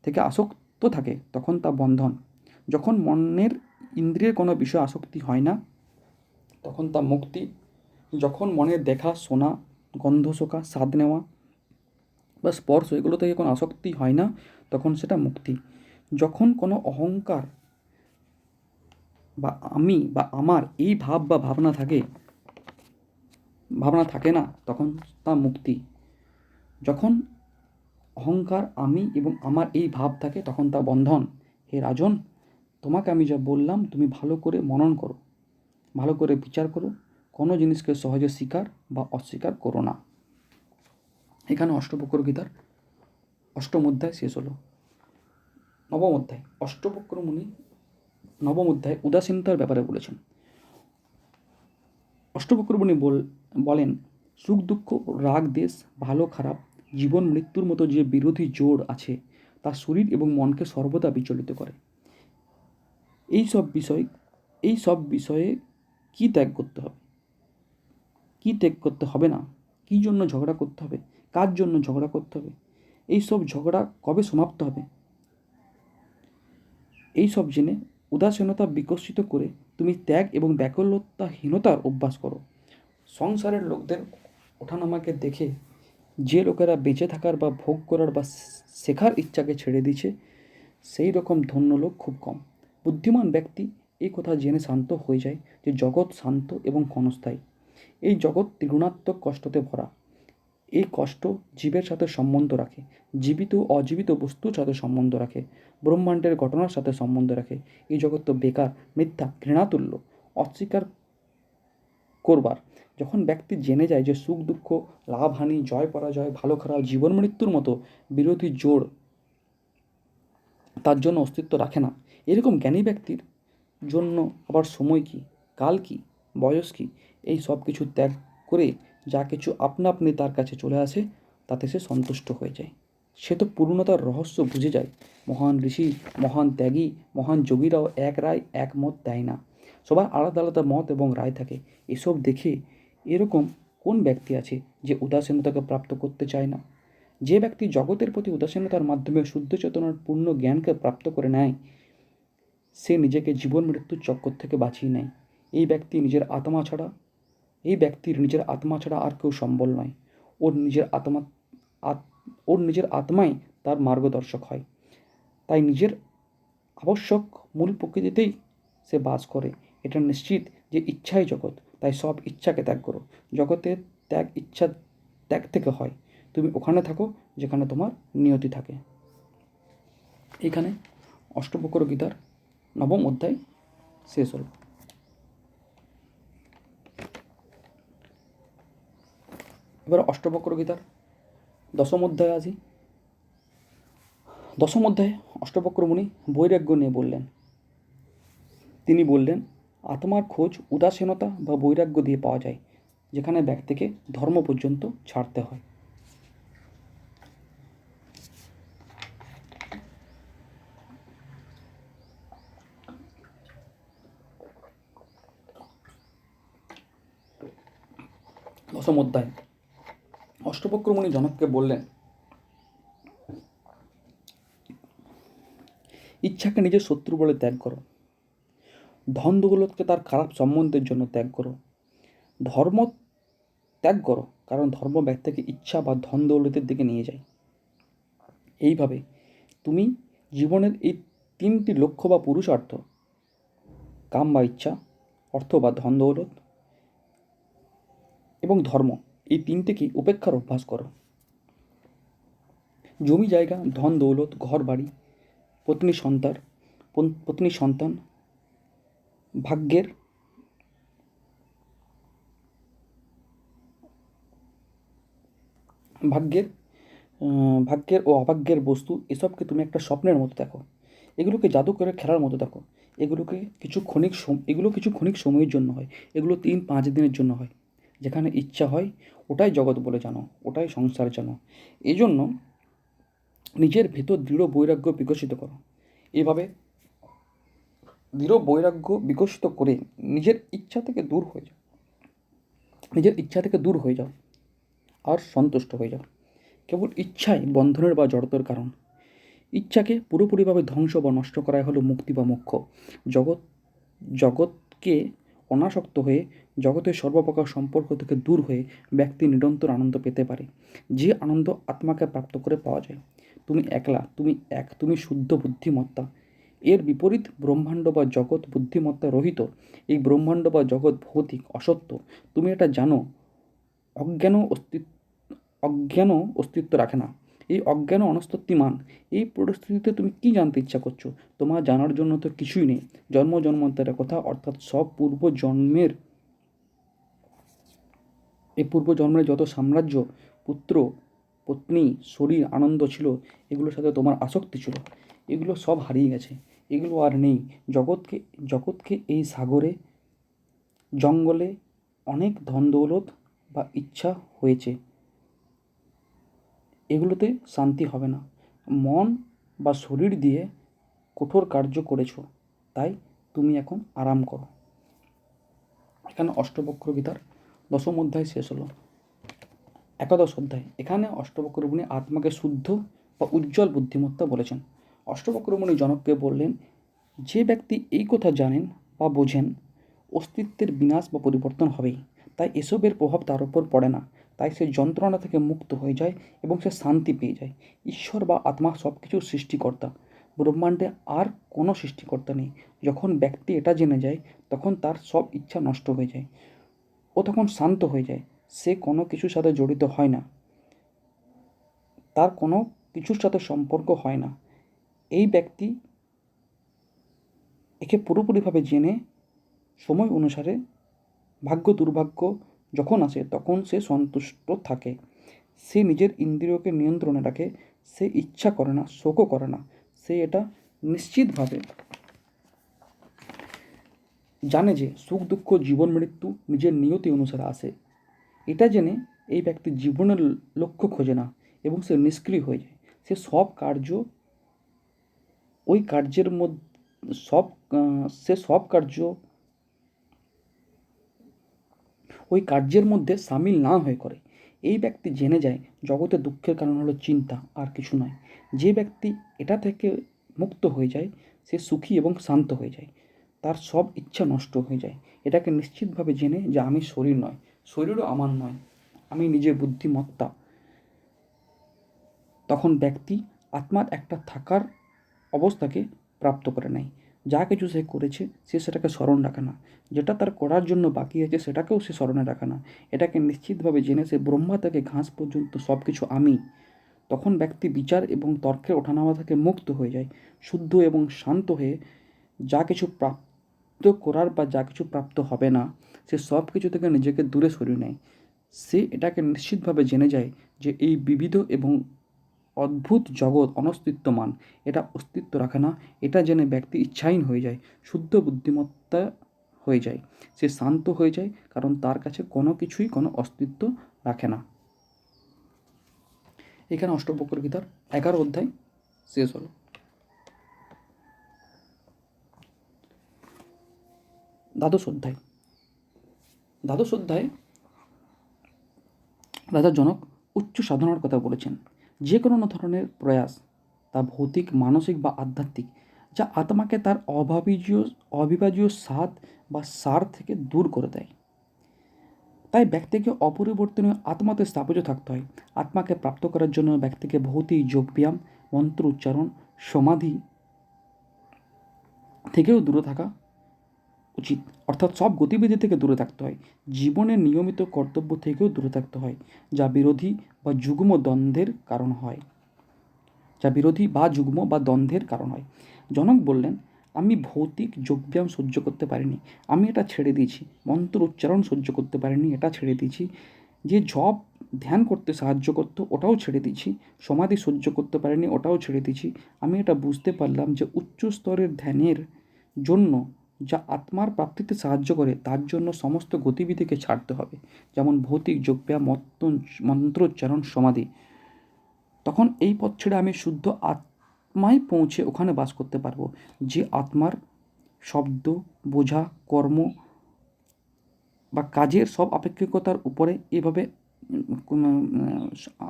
থেকে আসক্ত থাকে তখন তা বন্ধন। যখন মনের ইন্দ্রিয়ের কোনো বিষয়ে আসক্তি হয় না তখন তা মুক্তি। যখন মনের দেখা, শোনা, গন্ধ শোকা, স্বাদ নেওয়া বা স্পর্শ এগুলো থেকে কোনো আসক্তি হয় না তখন সেটা মুক্তি। যখন কোনো অহংকার বা আমি বা আমার এই ভাব বা ভাবনা থাকে না তখন তা মুক্তি। যখন অহংকার, আমি এবং আমার এই ভাব থাকে তখন তা বন্ধন। হে রাজন, তোমাকে আমি যা বললাম তুমি ভালো করে মনন করো, ভালো করে বিচার করো। কোনো জিনিসকে সহজে স্বীকার বা অস্বীকার করো না। এখানে অষ্টবক্র গীতার অষ্টম অধ্যায় শেষ হলো। নবম অধ্যায়। অষ্টবক্র মুনি নবম অধ্যায় উদাসীনতার ব্যাপারে বলেছেন। অষ্টবক্র মুনি বলেন, সুখ দুঃখ, রাগ দেশ, ভালো খারাপ, জীবন মৃত্যুর মতো যে বিরোধী জোড় আছে তা শরীর এবং মনকে সর্বদা বিচলিত করে। এই সব বিষয়ে কি ত্যাগ করতে হবে, কি ত্যাগ করতে হবে না, কী জন্য ঝগড়া করতে হবে, কার জন্য ঝগড়া করতে হবে, এই সব ঝগড়া কবে সমাপ্ত হবে, এই সব জেনে উদাসীনতা বিকশিত করে তুমি ত্যাগ এবং ব্যাকুলতাহীনতার অভ্যাস করো। সংসারের লোকদের ওঠানামাকে দেখে যে লোকেরা বেঁচে থাকার বা ভোগ করার বা শেখার ইচ্ছাকে ছেড়ে দিচ্ছে, সেই রকম ধন্য লোক খুব কম। বুদ্ধিমান ব্যক্তি এই কথা জেনে শান্ত হয়ে যায় যে জগৎ শান্ত এবং ক্ষণস্থায়ী। এই জগৎ ত্রিগুণাত্মক কষ্টতে ভরা। এই কষ্ট জীবের সাথে সম্বন্ধ রাখে, জীবিত ও অজীবিত বস্তুর সাথে সম্বন্ধ রাখে, ব্রহ্মাণ্ডের ঘটনার সাথে সম্বন্ধ রাখে। এই জগৎ তো বেকার, মিথ্যা, ঘৃণাতুল্য, অস্বীকার করবার। যখন ব্যক্তি জেনে যায় যে সুখ দুঃখ, লাভ হানি, জয় পরাজয়, ভালো খারাপ, জীবন মৃত্যুর মতো বিরোধী জোড় তার জন্য অস্তিত্ব রাখে না, এরকম জ্ঞানী ব্যক্তির জন্য আবার সময় কী, কাল কী, বয়স কী, এই সব কিছু ত্যাগ করে যা কিছু আপনা আপনি তার কাছে চলে আসে তাতে সে সন্তুষ্ট হয়ে যায়। সে তো পূর্ণতার রহস্য বুঝে যায়। মহান ঋষি, মহান ত্যাগী, মহান যোগীরাও এক রায় এক মত দেয় না। সবার আলাদা আলাদা মত এবং রায় থাকে। এসব দেখে এরকম কোন ব্যক্তি আছে যে উদাসীনতাকে প্রাপ্ত করতে চায় না? যে ব্যক্তি জগতের প্রতি উদাসীনতার মাধ্যমে শুদ্ধ চেতনার পূর্ণ জ্ঞানকে প্রাপ্ত করে নেয়, সে নিজেকে জীবন মৃত্যুর চক্কর থেকে বাঁচিয়ে নেয়। এই ব্যক্তি নিজের আত্মা ছাড়া এই ব্যক্তির নিজের আত্মা ছাড়া আর কেউ সম্বল নয়। ওর নিজের আত্মা ওর নিজের আত্মাই তার মার্গদর্শক হয়। তাই নিজের আবশ্যক মূল প্রকৃতিতেই সে বাস করে। এটা নিশ্চিত যে ইচ্ছাই জগৎ, তাই সব ইচ্ছাকে ত্যাগ করো। জগতের ত্যাগ ইচ্ছা ত্যাগ থেকে হয়। তুমি ওখানে থাকো যেখানে তোমার নিয়তি থাকে। এইখানে অষ্টবক্র গীতার 9ম অধ্যায় শেষ হল। এবার অষ্টবক্র গীতার 10ম অধ্যায়ে আসি। 10ম অধ্যায়ে অষ্টবক্র মুনি বৈরাগ্য নিয়ে বললেন। তিনি বললেন, আত্মার খোঁজ উদাসীনতা বা বৈরাগ্য দিয়ে পাওয়া যায়, যেখানে ব্যক্তিকে ধর্ম পর্যন্ত ছাড়তে হয়। দশম অধ্যায় অষ্টবক্র মুনি জনককে বললেন, ইচ্ছাকে নিজের শত্রু বলে ত্যাগ করো। ধন দৌলতকে তার খারাপ সম্বন্ধের জন্য ত্যাগ করো। ধর্ম ত্যাগ করো, কারণ ধর্ম ব্যক্তিকে ইচ্ছা বা ধন দৌলতের দিকে নিয়ে যায়। এইভাবে তুমি জীবনের এই 3টি লক্ষ্য বা পুরুষার্থ, কাম বা ইচ্ছা, অর্থ বা ধন দৌলত এবং ধর্ম, এই 3টেকেই উপেক্ষার অভ্যাস করো। জমি জায়গা, ধন দৌলত, ঘর বাড়ি, পত্নী সন্তান, ভাগ্যের ভাগ্যের ভাগ্যের ও অভাগ্যের বস্তু, এসবকে তুমি একটা স্বপ্নের মতো দেখো। এগুলোকে জাদু করে খেলার মতো দেখো। এগুলো কিছু ক্ষণিক সময়ের জন্য হয়। এগুলো 3-5 দিনের জন্য হয়। যেখানে ইচ্ছা হয় ওটাই জগৎ বলে জানো, ওটাই সংসার জানো। এই জন্য নিজের ভেতর দৃঢ় বৈরাগ্য বিকশিত করো। এভাবে দৃঢ় বৈরাগ্য বিকশিত করে নিজের ইচ্ছা থেকে দূর হয়ে যাও আর সন্তুষ্ট হয়ে যাও। কেবল ইচ্ছাই বন্ধনের বা জড়তার কারণ। ইচ্ছাকে পুরোপুরিভাবে ধ্বংস বা নষ্ট করাই হলো মুক্তি বা মোক্ষ। জগৎকে অনাসক্ত হয়ে, জগতের সর্বপ্রকার সম্পর্ক থেকে দূর হয়ে ব্যক্তি নিরন্তর আনন্দ পেতে পারে, যে আনন্দ আত্মাকে প্রাপ্ত করে পাওয়া যায়। তুমি একলা, তুমি শুদ্ধ বুদ্ধিমত্তা। এর বিপরীত ব্রহ্মাণ্ড বা জগৎ বুদ্ধিমত্তা রহিত। এই ব্রহ্মাণ্ড বা জগৎ ভৌতিক, অসত্য। তুমি এটা জানো। অজ্ঞানও অস্তিত্ব রাখে না। এই অজ্ঞান অনস্তত্তিমান। এই পরিস্থিতিতে তুমি কি জানতে ইচ্ছা করছো? তোমার জানার জন্য তো কিছুই নেই। জন্মান্তরের কথা, অর্থাৎ সব পূর্বজন্মের যত সাম্রাজ্য, পুত্র, পত্নী, শরীর, আনন্দ ছিল, এগুলোর সাথে তোমার আসক্তি ছিল, এগুলো সব হারিয়ে গেছে। এগুলো আর নেই। জগৎকে এই সাগরে, জঙ্গলে অনেক ধন দৌলত বা ইচ্ছা হয়েছে, এগুলোতে শান্তি হবে না। মন বা শরীর দিয়ে কঠোর কার্য করেছো, তাই তুমি এখন আরাম করো। এখানে অষ্টবক্র গীতার 10ম অধ্যায় শেষ হলো। 11 অধ্যায়, এখানে অষ্টবক্র মুনি আত্মাকে শুদ্ধ বা উজ্জ্বল বুদ্ধিমত্তা বলেছেন। অষ্টবক্র মুনি জনককে বললেন, যে ব্যক্তি এই কথা জানেন বা বোঝেন, অস্তিত্বের বিনাশ বা পরিবর্তন হবেই, তাই এসবের প্রভাব তার উপর পড়ে না। তাই সে যন্ত্রণা থেকে মুক্ত হয়ে যায় এবং সে শান্তি পেয়ে যায়। ঈশ্বর বা আত্মা সব কিছুর সৃষ্টিকর্তা। ব্রহ্মাণ্ডে আর কোনো সৃষ্টিকর্তা নেই। যখন ব্যক্তি এটা জেনে যায়, তখন তার সব ইচ্ছা নষ্ট হয়ে যায়। ও তখন শান্ত হয়ে যায়। সে কোনো কিছুর সাথে জড়িত হয় না, তার কোনো কিছুর সাথে সম্পর্ক হয় না। এই ব্যক্তি একে পুরোপুরিভাবে জেনে সময় অনুসারে ভাগ্য দুর্ভাগ্য যখন আসে তখন সে সন্তুষ্ট থাকে। সে নিজের ইন্দ্রিয়কে নিয়ন্ত্রণে রাখে। সে ইচ্ছা করে না, শোকও করে না। সে এটা নিশ্চিতভাবে জানে যে সুখ দুঃখ জীবন মৃত্যু নিজের নিয়তি অনুসারে আসে। এটা জেনে এই ব্যক্তি জীবনের লক্ষ্য খোঁজে না এবং সে নিষ্ক্রিয় হয়ে যায়। সে সব কার্য ওই কার্যের মধ্যে সব সে সব কার্য ওই কার্যের মধ্যে সামিল না হয়ে করে। এই ব্যক্তি জেনে যায় জগতে দুঃখের কারণ হলো চিন্তা, আর কিছু নয়। যে ব্যক্তি এটা থেকে মুক্ত হয়ে যায় সে সুখী এবং শান্ত হয়ে যায়। তার সব ইচ্ছা নষ্ট হয়ে যায়। এটাকে নিশ্চিতভাবে জেনে যে আমি শরীর নয়, শরীরও আমার নয়, আমি নিজের বুদ্ধিমত্তা। তখন ব্যক্তি আত্মার একটা থাকার অবস্থাকে প্রাপ্ত করে নেয়। যা কিছু সে করেছে সে সেটাকে স্মরণ রাখে না, যেটা তার করার জন্য বাকি আছে সেটাকেও সে স্মরণে রাখে না। এটাকে নিশ্চিতভাবে জেনে সে ব্রহ্মা থেকে ঘাস পর্যন্ত সব কিছু আমি। তখন ব্যক্তি বিচার এবং তর্কের ওঠানামা থেকে মুক্ত হয়ে যায়, শুদ্ধ এবং শান্ত হয়ে যা কিছু প্রাপ্ত করার বা যা কিছু প্রাপ্ত হবে না সে সব কিছু থেকে নিজেকে দূরে সরিয়ে নেয়। সে এটাকে নিশ্চিতভাবে জেনে যায় যে এই বিবিধ এবং অদ্ভুত জগৎ অনস্তিত্বমান, এটা অস্তিত্ব রাখে না। এটা জেনে ব্যক্তি ইচ্ছাহীন হয়ে যায়, শুদ্ধ বুদ্ধিমত্তা হয়ে যায়, সে শান্ত হয়ে যায়, কারণ তার কাছে কোনো কিছুই কোনো অস্তিত্ব রাখে না। এখানে অষ্টবক্র গীতার 11 অধ্যায় শেষ হলো। দ্বাদশ অধ্যায়। দ্বাদশ অধ্যায়ে রাজা জনক উচ্চ সাধনার কথা বলেছেন। যে কোনো ধরনের প্রয়াস, তা ভৌতিক, মানসিক বা আধ্যাত্মিক, যা আত্মাকে তার অবিভাজ্য স্বাদ বা সার থেকে দূর করে দেয়। তাই ব্যক্তিকে অপরিবর্তনীয় আত্মাতে স্থাপিত থাকতে হয়। আত্মাকে প্রাপ্ত করার জন্য ব্যক্তিকে ভৌতিক যোগব্যায়াম, মন্ত্র উচ্চারণ, সমাধি থেকেও দূরে থাকা উচিত। অর্থাৎ সব গতিবিধি থেকে দূরে থাকতে হয়। জীবনের নিয়মিত কর্তব্য থেকেও দূরে থাকতে হয়, যা বিরোধী বা যুগ্ম দ্বন্দ্বের কারণ হয়। জনক বললেন, আমি ভৌতিক যোগব্যায়াম সহ্য করতে পারিনি, আমি এটা ছেড়ে দিয়েছি। মন্ত্র উচ্চারণ সহ্য করতে পারিনি, এটা ছেড়ে দিয়েছি। যে জপ ধ্যান করতে সাহায্য করতো ওটাও ছেড়ে দিয়েছি। সমাধি সহ্য করতে পারিনি, ওটাও ছেড়ে দিয়েছি। আমি এটা বুঝতে পারলাম যে উচ্চ স্তরের ধ্যানের জন্য, যা আত্মার প্রাপ্তিতে সাহায্য করে, তার জন্য সমস্ত গতিবিধিকে ছাড়তে হবে, যেমন ভৌতিক যোগব্যায়াম, মন্ত্রোচ্চারণ, সমাধি। তখন এই পথ ছেড়ে আমি শুদ্ধ আত্মায় পৌঁছে ওখানে বাস করতে পারবো, যে আত্মার শব্দ, বোঝা, কর্ম বা কাজের সব আপেক্ষিকতার উপরে এভাবে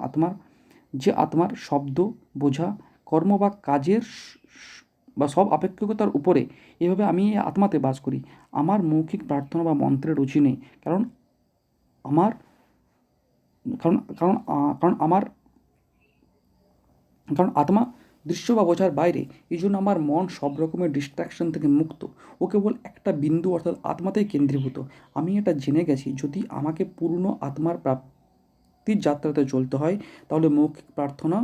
আত্মার যে আত্মার শব্দ, বোঝা, কর্ম বা কাজের বা সব আপেক্ষিকতার উপরে এভাবে আমি এই আত্মাতে বাস করি। আমার মৌখিক প্রার্থনা বা মন্ত্রের রুচি নেই, কারণ আমার কারণ কারণ কারণ আমার কারণ আত্মা দৃশ্য বা বোঝার বাইরে। এই জন্য আমার মন সব রকমের ডিস্ট্র্যাকশন থেকে মুক্ত। ও কেবল একটা বিন্দু অর্থাৎ আত্মাতেই কেন্দ্রীভূত। আমি এটা জেনে গেছি, যদি আমাকে পূর্ণ আত্মার প্রাপ্তির যাত্রাতে চলতে হয় তাহলে মৌখিক প্রার্থনা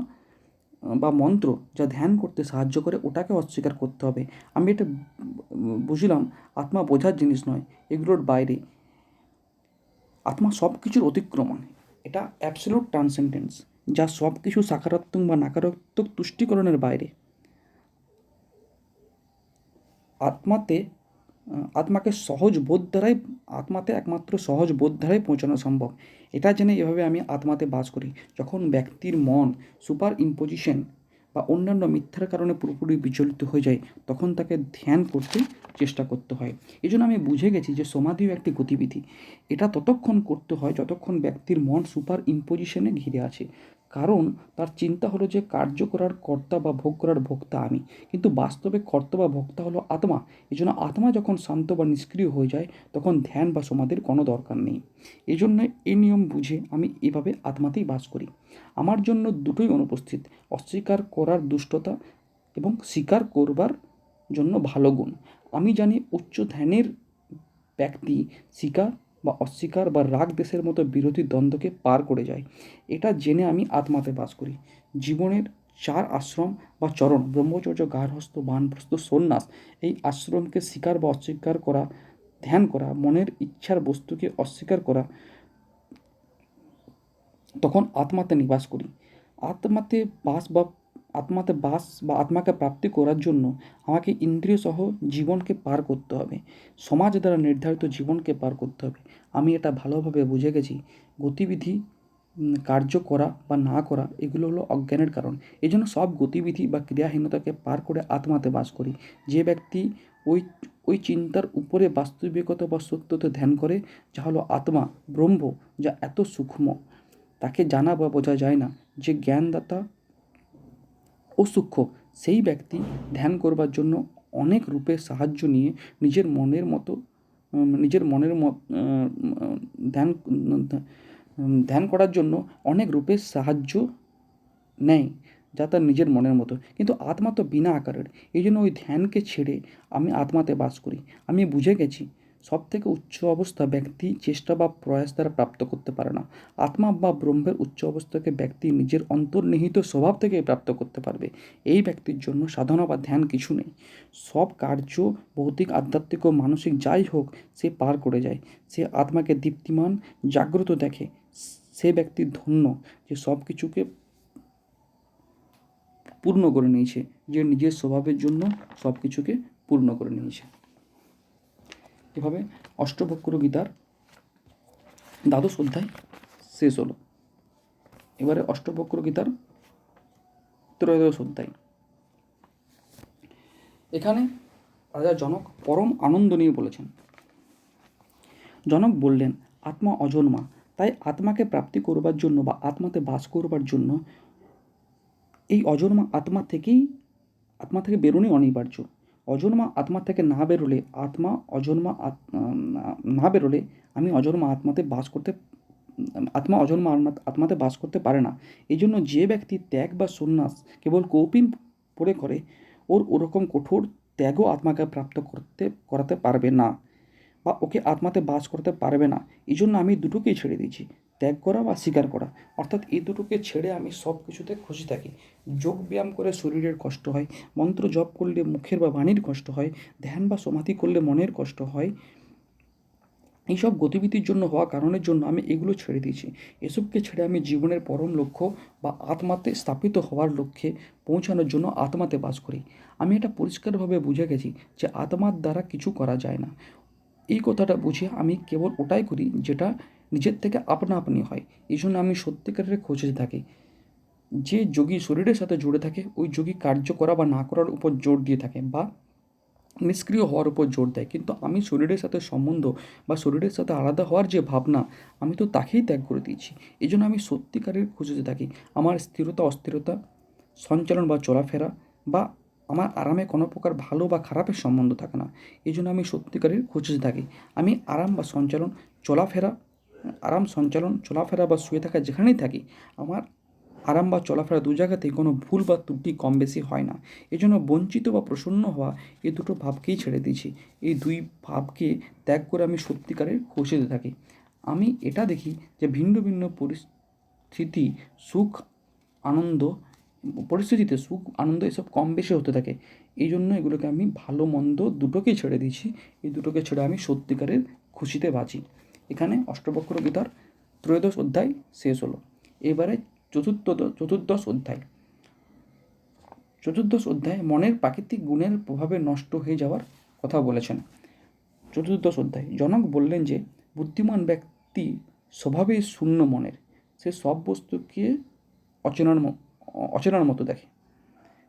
বা মন্ত্র যা ধ্যান করতে সাহায্য করে ওটাকে অস্বীকার করতে হবে। আমি এটা বুঝলাম, আত্মা বোঝার জিনিস নয়, এগুলোর বাইরে। আত্মা সব কিছুর অতিক্রমণ, এটা অ্যাবসলিউট ট্রান্সেন্ডেন্স, যা সব কিছু সাকারাত্মক বা নাকারাত্মক তুষ্টিকরণের বাইরে। আত্মাতে আত্মাকে সহজ বোধ দ্বারাই আত্মাতে একমাত্র সহজ বোধ দ্বারাই পৌঁছানো সম্ভব। এটা জেনে এভাবে আমি আত্মাতে বাস করি। যখন ব্যক্তির মন সুপার ইম্পোজিশন বা অন্যান্য মিথ্যার কারণে পুরোপুরি বিচলিত হয়ে যায়, তখন তাকে ধ্যান করতে চেষ্টা করতে হয়। এই জন্য আমি বুঝে গেছি যে সমাধিও একটি গতিবিধি। এটা ততক্ষণ করতে হয় যতক্ষণ ব্যক্তির মন সুপার ইম্পোজিশনে ঘিরে আছে। কারণ তার চিন্তা হলো যে কার্য করার কর্তা বা ভোগ করার ভোক্তা আমি, কিন্তু বাস্তবে কর্তা বা ভোক্তা হলো আত্মা। এই জন্য আত্মা যখন শান্ত বা নিষ্ক্রিয় হয়ে যায় তখন ধ্যান বা সমাধির কোনো দরকার নেই। এই জন্য এই নিয়ম বুঝে আমি এভাবে আত্মাতেই বাস করি। আমার জন্য দুটোই অনুপস্থিত, অস্বীকার করার দুষ্টতা এবং স্বীকার করবার জন্য ভালো গুণ। আমি জানি উচ্চ ধ্যানের ব্যক্তি স্বীকার বা অস্বীকার বা রাগ দেশের মতো বিরোধী দ্বন্দ্বকে পার করে যায়। এটা জেনে আমি আত্মাতে বাস করি। জীবনের 4 আশ্রম বা চরণ, ব্রহ্মচর্য, গার্হস্থ্য, বানপ্রস্থ, সন্ন্যাস, এই আশ্রমকে স্বীকার বা অস্বীকার করা, ধ্যান করা, মনের ইচ্ছার বস্তুকে অস্বীকার করা, তখন আত্মাতে নিবাস করি। আত্মাতে বাস বা আত্মাতে বাস বা আত্মাকে প্রাপ্তি করার জন্য আমাকে ইন্দ্রিয় সহ জীবনকে পার করতে হবে, সমাজ দ্বারা নির্ধারিত জীবনকে পার করতে হবে। আমি এটা ভালোভাবে বুঝে গেছি। গতিবিধি কার্য করা বা না করা এগুলো হলো অজ্ঞানের কারণ। এই জন্য সব গতিবিধি বা ক্রিয়াহীনতাকে পার করে আত্মাতে বাস করি। যে ব্যক্তি ওই ওই চিন্তার উপরে বাস্তবিকতা বা সত্যতে ধ্যান করে, যা হলো আত্মা ব্রহ্ম, যা এত সূক্ষ্ম তাকে জানা বা বোঝা যায় না, যে জ্ঞানদাতা ও সূক্ষ্ম, সেই ব্যক্তি ধ্যান করবার জন্য অনেক রূপের সাহায্য নিয়ে নিজের মনের মতো নিজের মনের ধ্যান ধ্যান করার জন্য অনেক রূপের সাহায্য নেয়, যা তার নিজের মনের মতো। কিন্তু আত্মা তো বিনা আকারের। এই জন্য ওই ধ্যানকে ছেড়ে আমি আত্মাতে বাস করি। আমি বুঝে গেছি সব থেকে উচ্চ অবস্থা ব্যক্তি চেষ্টা বা প্রয়াস দ্বারা প্রাপ্ত করতে পারে না। আত্মা বা ব্রহ্মের উচ্চ অবস্থাকে ব্যক্তি নিজের অন্তর্নিহিত স্বভাব থেকে প্রাপ্ত করতে পারবে। এই ব্যক্তির জন্য সাধনা বা ধ্যান কিছু নেই। সব কার্য ভৌতিক, আধ্যাত্মিক ও মানসিক যাই হোক সে পার করে যায়। সে আত্মাকে দীপ্তিমান, জাগ্রত দেখে। সে ব্যক্তি ধন্য, যে সব কিছুকে পূর্ণ করে নিয়েছে, যে নিজের স্বভাবের জন্য সব কিছুকে পূর্ণ করে নিয়েছে। এভাবে অষ্টবক্র গীতার দ্বাদশ অধ্যায় শেষ হলো। এবারে অষ্টবক্র গীতার ত্রয়োদশ অধ্যায়। এখানে রাজা জনক পরম আনন্দ নিয়ে বলেছেন। জনক বললেন, আত্মা অজন্মা, তাই আত্মাকে প্রাপ্তি করবার জন্য বা আত্মাতে বাস করবার জন্য এই অজন্মা আত্মা থেকে বেরোনোই অনিবার্য। অজন্মা আত্মা থেকে না বেরোলে না বেরোলে আমি অজন্মা আত্মাতে বাস করতে আত্মাতে বাস করতে পারে না। এই জন্য যে ব্যক্তি ত্যাগ বা সন্ন্যাস কেবল কৌপিন পড়ে করে, ওরকম কঠোর ত্যাগও আত্মাকে প্রাপ্ত করাতে পারবে না, বা ওকে আত্মাতে বাস করতে পারবে না। এই জন্য আমি দুটোকেই ছেড়ে দিয়েছি, ত্যাগ করা বা স্বীকার করা। অর্থাৎ এই দুটোকে ছেড়ে আমি সব কিছুতে খুশি থাকি। যোগ ব্যায়াম করে শরীরের কষ্ট হয়, মন্ত্র জপ করলে মুখের বা বাণীর কষ্ট হয়, ধ্যান বা সমাধি করলে মনের কষ্ট হয়। এইসব গতিবিধির জন্য হওয়া কারণের জন্য আমি এগুলো ছেড়ে দিয়েছি। এসবকে ছেড়ে আমি জীবনের পরম লক্ষ্য বা আত্মাতে স্থাপিত হওয়ার লক্ষ্যে পৌঁছানোর জন্য আত্মাতে বাস করি। আমি এটা পরিষ্কারভাবে বুঝে গেছি যে আত্মার দ্বারা কিছু করা যায় না। এই কথাটা বুঝে আমি কেবল ওটাই করি যেটা নিজের থেকে আপনা আপনি হয়। এই জন্য আমি সত্যিকারের খোঁজে থাকি। যে যোগী শরীরের সাথে জুড়ে থাকে, ওই যোগী কার্য করা বা না করার উপর জোর দিয়ে থাকে বা নিষ্ক্রিয় হওয়ার উপর জোর দেয়। কিন্তু আমি শরীরের সাথে সম্বন্ধ বা শরীরের সাথে আলাদা হওয়ার যে ভাবনা, আমি তো তাকেই ত্যাগ করে দিয়েছি। এই জন্য আমি সত্যিকারের খুঁজতে থাকি। আমার স্থিরতা অস্থিরতা, সঞ্চালন বা চলাফেরা বা আমার আরামে কোনো প্রকার ভালো বা খারাপের সম্বন্ধ থাকে না। এই জন্য আমি সত্যিকারের খুঁজতে থাকি। আমি আরাম বা সঞ্চালন, চলাফেরা চলাফেরা বা শুয়ে থাকা যেখানেই থাকি, আমার আরাম বা চলাফেরা দু জায়গাতেই কোনো ভুল বা ত্রুটি কম বেশি হয় না। এই জন্য বঞ্চিত বা প্রসন্ন হওয়া, এই দুটো ভাবকেই ছেড়ে দিয়েছি। এই দুই ভাবকে ত্যাগ করে আমি সত্যিকারের খুশিতে থাকি। আমি এটা দেখি যে ভিন্ন ভিন্ন পরিস্থিতি সুখ আনন্দ পরিস্থিতিতে সুখ আনন্দ এসব কম বেশি হতে থাকে। এই জন্য এগুলোকে আমি ভালো মন্দ দুটোকেই ছেড়ে দিয়েছি। এই দুটোকে ছেড়ে আমি সত্যিকারের খুশিতে বাঁচি। এখানে অষ্টবক্র গীতার ত্রয়োদশ অধ্যায় শেষ হলো। এবারে চতুর্দশ অধ্যায়। চতুর্দশ অধ্যায় মনের প্রাকৃতিক গুণের প্রভাবে নষ্ট হয়ে যাওয়ার কথা বলেছেন। চতুর্দশ অধ্যায় জনক বললেন যে বুদ্ধিমান ব্যক্তি স্বভাবেই শূন্য মনের। সে সব বস্তুকে অচেনার মতো দেখে।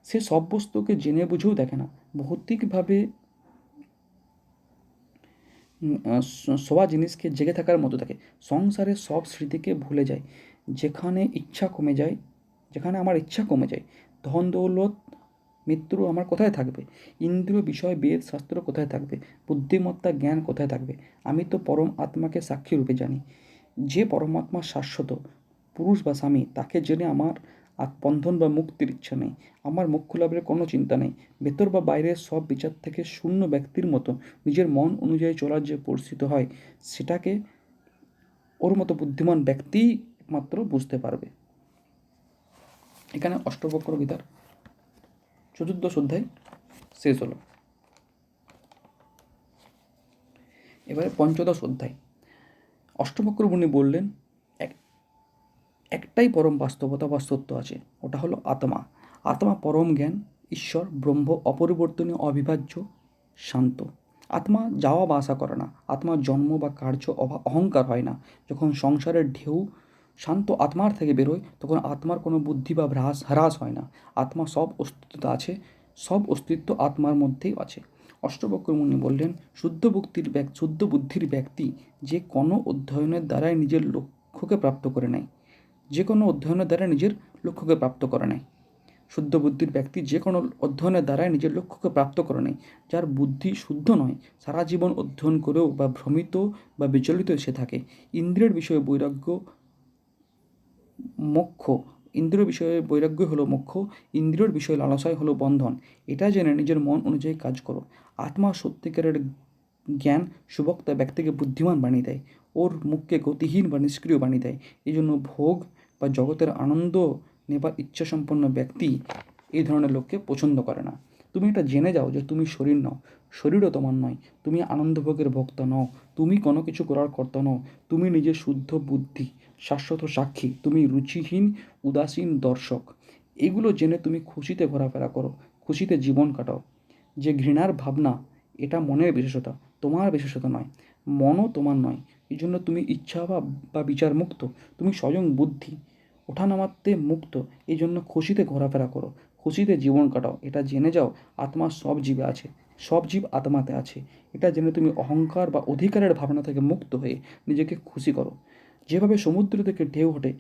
সে সব বস্তুকে জেনে বুঝেও দেখে না। ভৌতিকভাবে সবা জিনিসকে জেগে থাকার মতো থাকে। সংসারের সব স্মৃতিকে ভুলে যায়। যেখানে আমার ইচ্ছা কমে যায়, ধন দৌলত মৃত্যু আমার কোথায় থাকবে? ইন্দ্রিয় বিষয় বেদ শাস্ত্র কোথায় থাকবে? বুদ্ধিমত্তা জ্ঞান কোথায় থাকবে? আমি তো পরম আত্মাকে সাক্ষী রূপে জানি। যে পরমাত্মা শাশ্বত পুরুষ বা স্বামী, তাকে জেনে আমার বন্ধন বা মুক্তির ইচ্ছা নেই। আমার মোক্ষ লাভের কোনো চিন্তা নেই। ভেতর বা বাইরের সব বিচার থেকে শূন্য ব্যক্তির মতো নিজের মন অনুযায়ী চলার যে পরিস্থিতি হয়, সেটাকে ওর মতো বুদ্ধিমান ব্যক্তিই একমাত্র বুঝতে পারবে। এখানে অষ্টবক্র গীতার চতুর্দশ অধ্যায় শেষ হলো। এবারে পঞ্চদশ অধ্যায়। অষ্টবক্র মুনি বললেন, একটাই পরম বাস্তবতা বা সত্য আছে, ওটা হলো আত্মা। আত্মা পরম জ্ঞান, ঈশ্বর, ব্রহ্ম, অপরিবর্তনীয়, অবিভাজ্য, শান্ত। আত্মা যাওয়া বা আসা করে না, আত্মার জন্ম বা কার্য অহংকার হয় না। যখন সংসারের ঢেউ শান্ত আত্মার থেকে বেরোয় তখন আত্মার কোনো বুদ্ধি বা হ্রাস হয় না। আত্মা সব অস্তিত্ব আছে, সব অস্তিত্ব আত্মার মধ্যেই আছে। অষ্টবক্র মুনি বললেন, শুদ্ধ বুদ্ধির ব্যক্তি যে কোনো অধ্যয়নের দ্বারাই নিজের লক্ষ্যকে প্রাপ্ত করে নেয়, যে কোনো অধ্যয়নের দ্বারা নিজের লক্ষ্যকে প্রাপ্ত করে নেয়। শুদ্ধ বুদ্ধির ব্যক্তি যে কোনো অধ্যয়নের দ্বারাই নিজের লক্ষ্যকে প্রাপ্ত করে নেয়। যার বুদ্ধি শুদ্ধ নয়, সারা জীবন অধ্যয়ন করেও বা ভ্রমিত বা বিচলিত সে থাকে। ইন্দ্রিয়ের বিষয়ে বৈরাগ্য মোক্ষ, ইন্দ্রিয় বিষয়ে বৈরাগ্য হলো মোক্ষ, ইন্দ্রিয়র বিষয়ে লালসাই হলো বন্ধন। এটা জেনে নিজের মন অনুযায়ী কাজ করো। আত্মা সত্যিকারের জ্ঞান সুবক্তা ব্যক্তিকে বুদ্ধিমান বানিয়ে দেয়, ওর মুখকে গতিহীন বা নিষ্ক্রিয় বানিয়ে দেয়। এই জন্য ভোগ বা জগতের আনন্দ নেবার ইচ্ছাসম্পন্ন ব্যক্তি এই ধরনের লোককে পছন্দ করে না। তুমি এটা জেনে যাও যে তুমি শরীর নও, শরীরও তোমার নয়। তুমি আনন্দভোগের ভোক্তা নও, তুমি কোনো কিছু করার কর্তা নও। তুমি নিজের শুদ্ধ বুদ্ধি, শাশ্বত সাক্ষী, তুমি রুচিহীন উদাসীন দর্শক। এগুলো জেনে তুমি খুশিতে ঘোরাফেরা করো, খুশিতে জীবন কাটাও। যে ঘৃণার ভাবনা, এটা মনের বিশেষতা, তোমার বিশেষতা নয়। মনও তোমার নয়, এই জন্য তুমি ইচ্ছা বা বিচার মুক্ত। তুমি স্বয়ং বুদ্ধি, ওঠানামাতে মুক্ত। এই জন্য খুশিতে ঘোরাফেরা করো, খুশিতে জীবন কাটাও। এটা জেনে যাও আত্মা সব জীবে আছে, সব জীব আত্মাতে আছে। এটা জেনে তুমি অহংকার বা অধিকারের ভাবনা থেকে মুক্ত হয়ে নিজেকে খুশি করো। যেভাবে সমুদ্র থেকে ঢেউ ওঠে,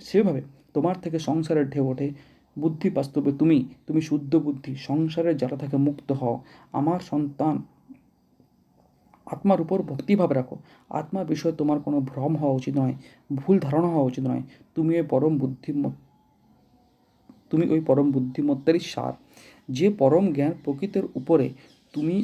সেভাবে তোমার থেকে সংসারের ঢেউ ওঠে। বুদ্ধি বাস্তবে তুমি শুদ্ধ বুদ্ধি, সংসারের জ্বালা থেকে মুক্ত হও। আমার সন্তান, আত্মার উপর ভক্তিভাব রাখো। আত্মার বিষয়ে তোমার কোনো ভ্রম হওয়া উচিত নয়, ভুল ধারণা হওয়া উচিত নয়। তুমি ওই পরম বুদ্ধিমত্তারই সার। যে পরম জ্ঞান প্রকৃতির উপরে, তুমি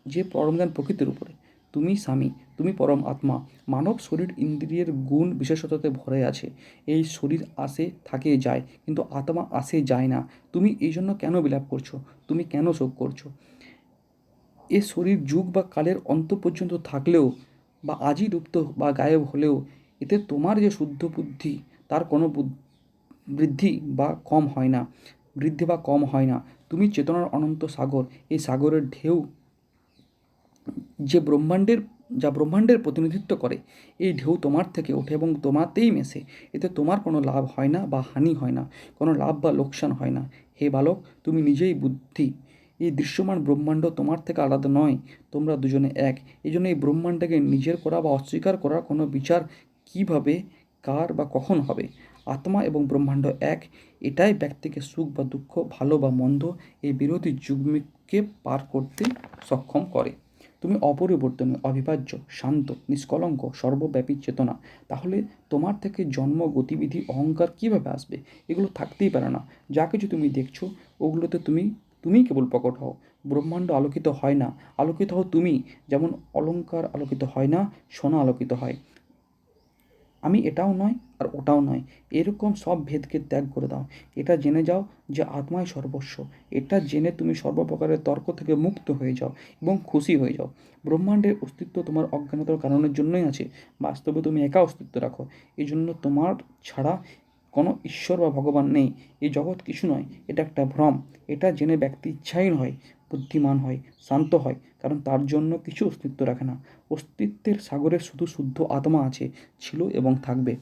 যে পরম জ্ঞান প্রকৃতির উপরে, তুমি স্বামী, তুমি পরম আত্মা। মানব শরীর ইন্দ্রিয়ের গুণ বিশেষতাতে ভরে আছে। এই শরীর আসে থাকে যায়, কিন্তু আত্মা আসে যায় না। তুমি এই জন্য কেন বিলাপ করছো? তুমি কেন শোক করছো? এ শরীর যুগ বা কালের অন্ত পর্যন্ত থাকলেও বা আজই লুপ্ত বা গায়েব হলেও এতে তোমার যে শুদ্ধ বুদ্ধি, তার কোনো বৃদ্ধি বা কম হয় না, বৃদ্ধি বা কম হয় না। তুমি চেতনার অনন্ত সাগর। এই সাগরের ঢেউ যে ব্রহ্মাণ্ডের প্রতিনিধিত্ব করে, এই ঢেউ তোমার থেকে ওঠে এবং তোমাতেই মেশে। এতে তোমার কোনো লাভ হয় না বা হানি হয় না, কোনো লাভ বা লোকসান হয় না। হে বালক, তুমি নিজেই বুদ্ধি। এই দৃশ্যমান ব্রহ্মাণ্ড তোমার থেকে আলাদা নয়, তোমরা দুজনে এক। এই জন্য এই ব্রহ্মাণ্ডকে নিজের করা বা অস্বীকার করার কোনো বিচার কিভাবে, কার বা কখন হবে? আত্মা এবং ব্রহ্মাণ্ড এক। এটাই ব্যক্তিকে সুখ বা দুঃখ, ভালো বা মন্দ, এই বিরোধী যুগ্মিককে পার করতে সক্ষম করে। তুমি অপরিবর্তনীয়, অবিভাজ্য, শান্ত, নিষ্কলঙ্ক, সর্বব্যাপী চেতনা। তাহলে তোমার থেকে জন্ম, গতিবিধি, অহংকার কীভাবে আসবে? এগুলো থাকতেই পারে না। যা কিছু তুমি দেখছো ওগুলোতে তুমিই কেবল প্রকট হও। ব্রহ্মাণ্ড আলোকিত হয় না, আলোকিত হও তুমি। যেমন অলঙ্কার আলোকিত হয় না, সোনা আলোকিত হয়। আমি এটাও নয় আর ওটাও নয়, এরকম সব ভেদকে ত্যাগ করে দাও। এটা জেনে যাও যে আত্মাই সর্বস্ব। এটা জেনে তুমি সর্বপ্রকারের তর্ক থেকে মুক্ত হয়ে যাও এবং খুশি হয়ে যাও। ব্রহ্মাণ্ডের অস্তিত্ব তোমার অজ্ঞানতার কারণের জন্যই আছে। বাস্তবে তুমি একা অস্তিত্ব রাখো। এই জন্য তোমার ছাড়া কোনো ঈশ্বর বা ভগবান নেই। এই জগৎ কিছু নয়, এটা একটা ভ্রম। এটা জেনে ব্যক্তি ইচ্ছাহীন হয়, বুদ্ধিমান হয়, শান্ত হয়, কারণ তার জন্য কিছু অস্তিত্ব রাখে না। অস্তিত্বের সাগরে শুধু শুদ্ধ আত্মা আছে, ছিল এবং থাকবে।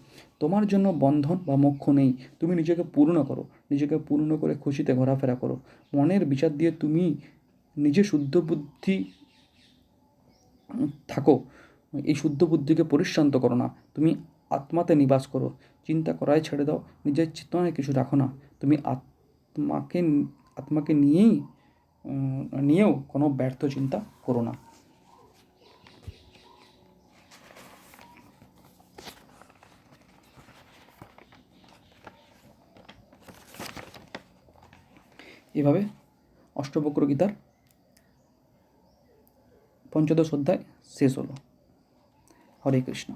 তোমার জন্য বন্ধন বা মোক্ষ নেই। তুমি নিজেকে পূর্ণ করো, নিজেকে পূর্ণ করে খুশিতে ঘোরাফেরা করো। মনের বিচার দিয়ে তুমি নিজে শুদ্ধ বুদ্ধি থাকো। এই শুদ্ধ বুদ্ধিকে পরিশ্রান্ত করো না। তুমি আত্মাতে নিবাস করো। চিন্তা করাই ছেড়ে দাও, নিজের চেতনায় কিছু রাখো না। তুমি আত্মাকে আত্মাকে নিয়েও কোনো ব্যর্থ চিন্তা করো না। এভাবে অষ্টবক্র গীতার পঞ্চদশ অধ্যায় শেষ হলো। হরে কৃষ্ণ।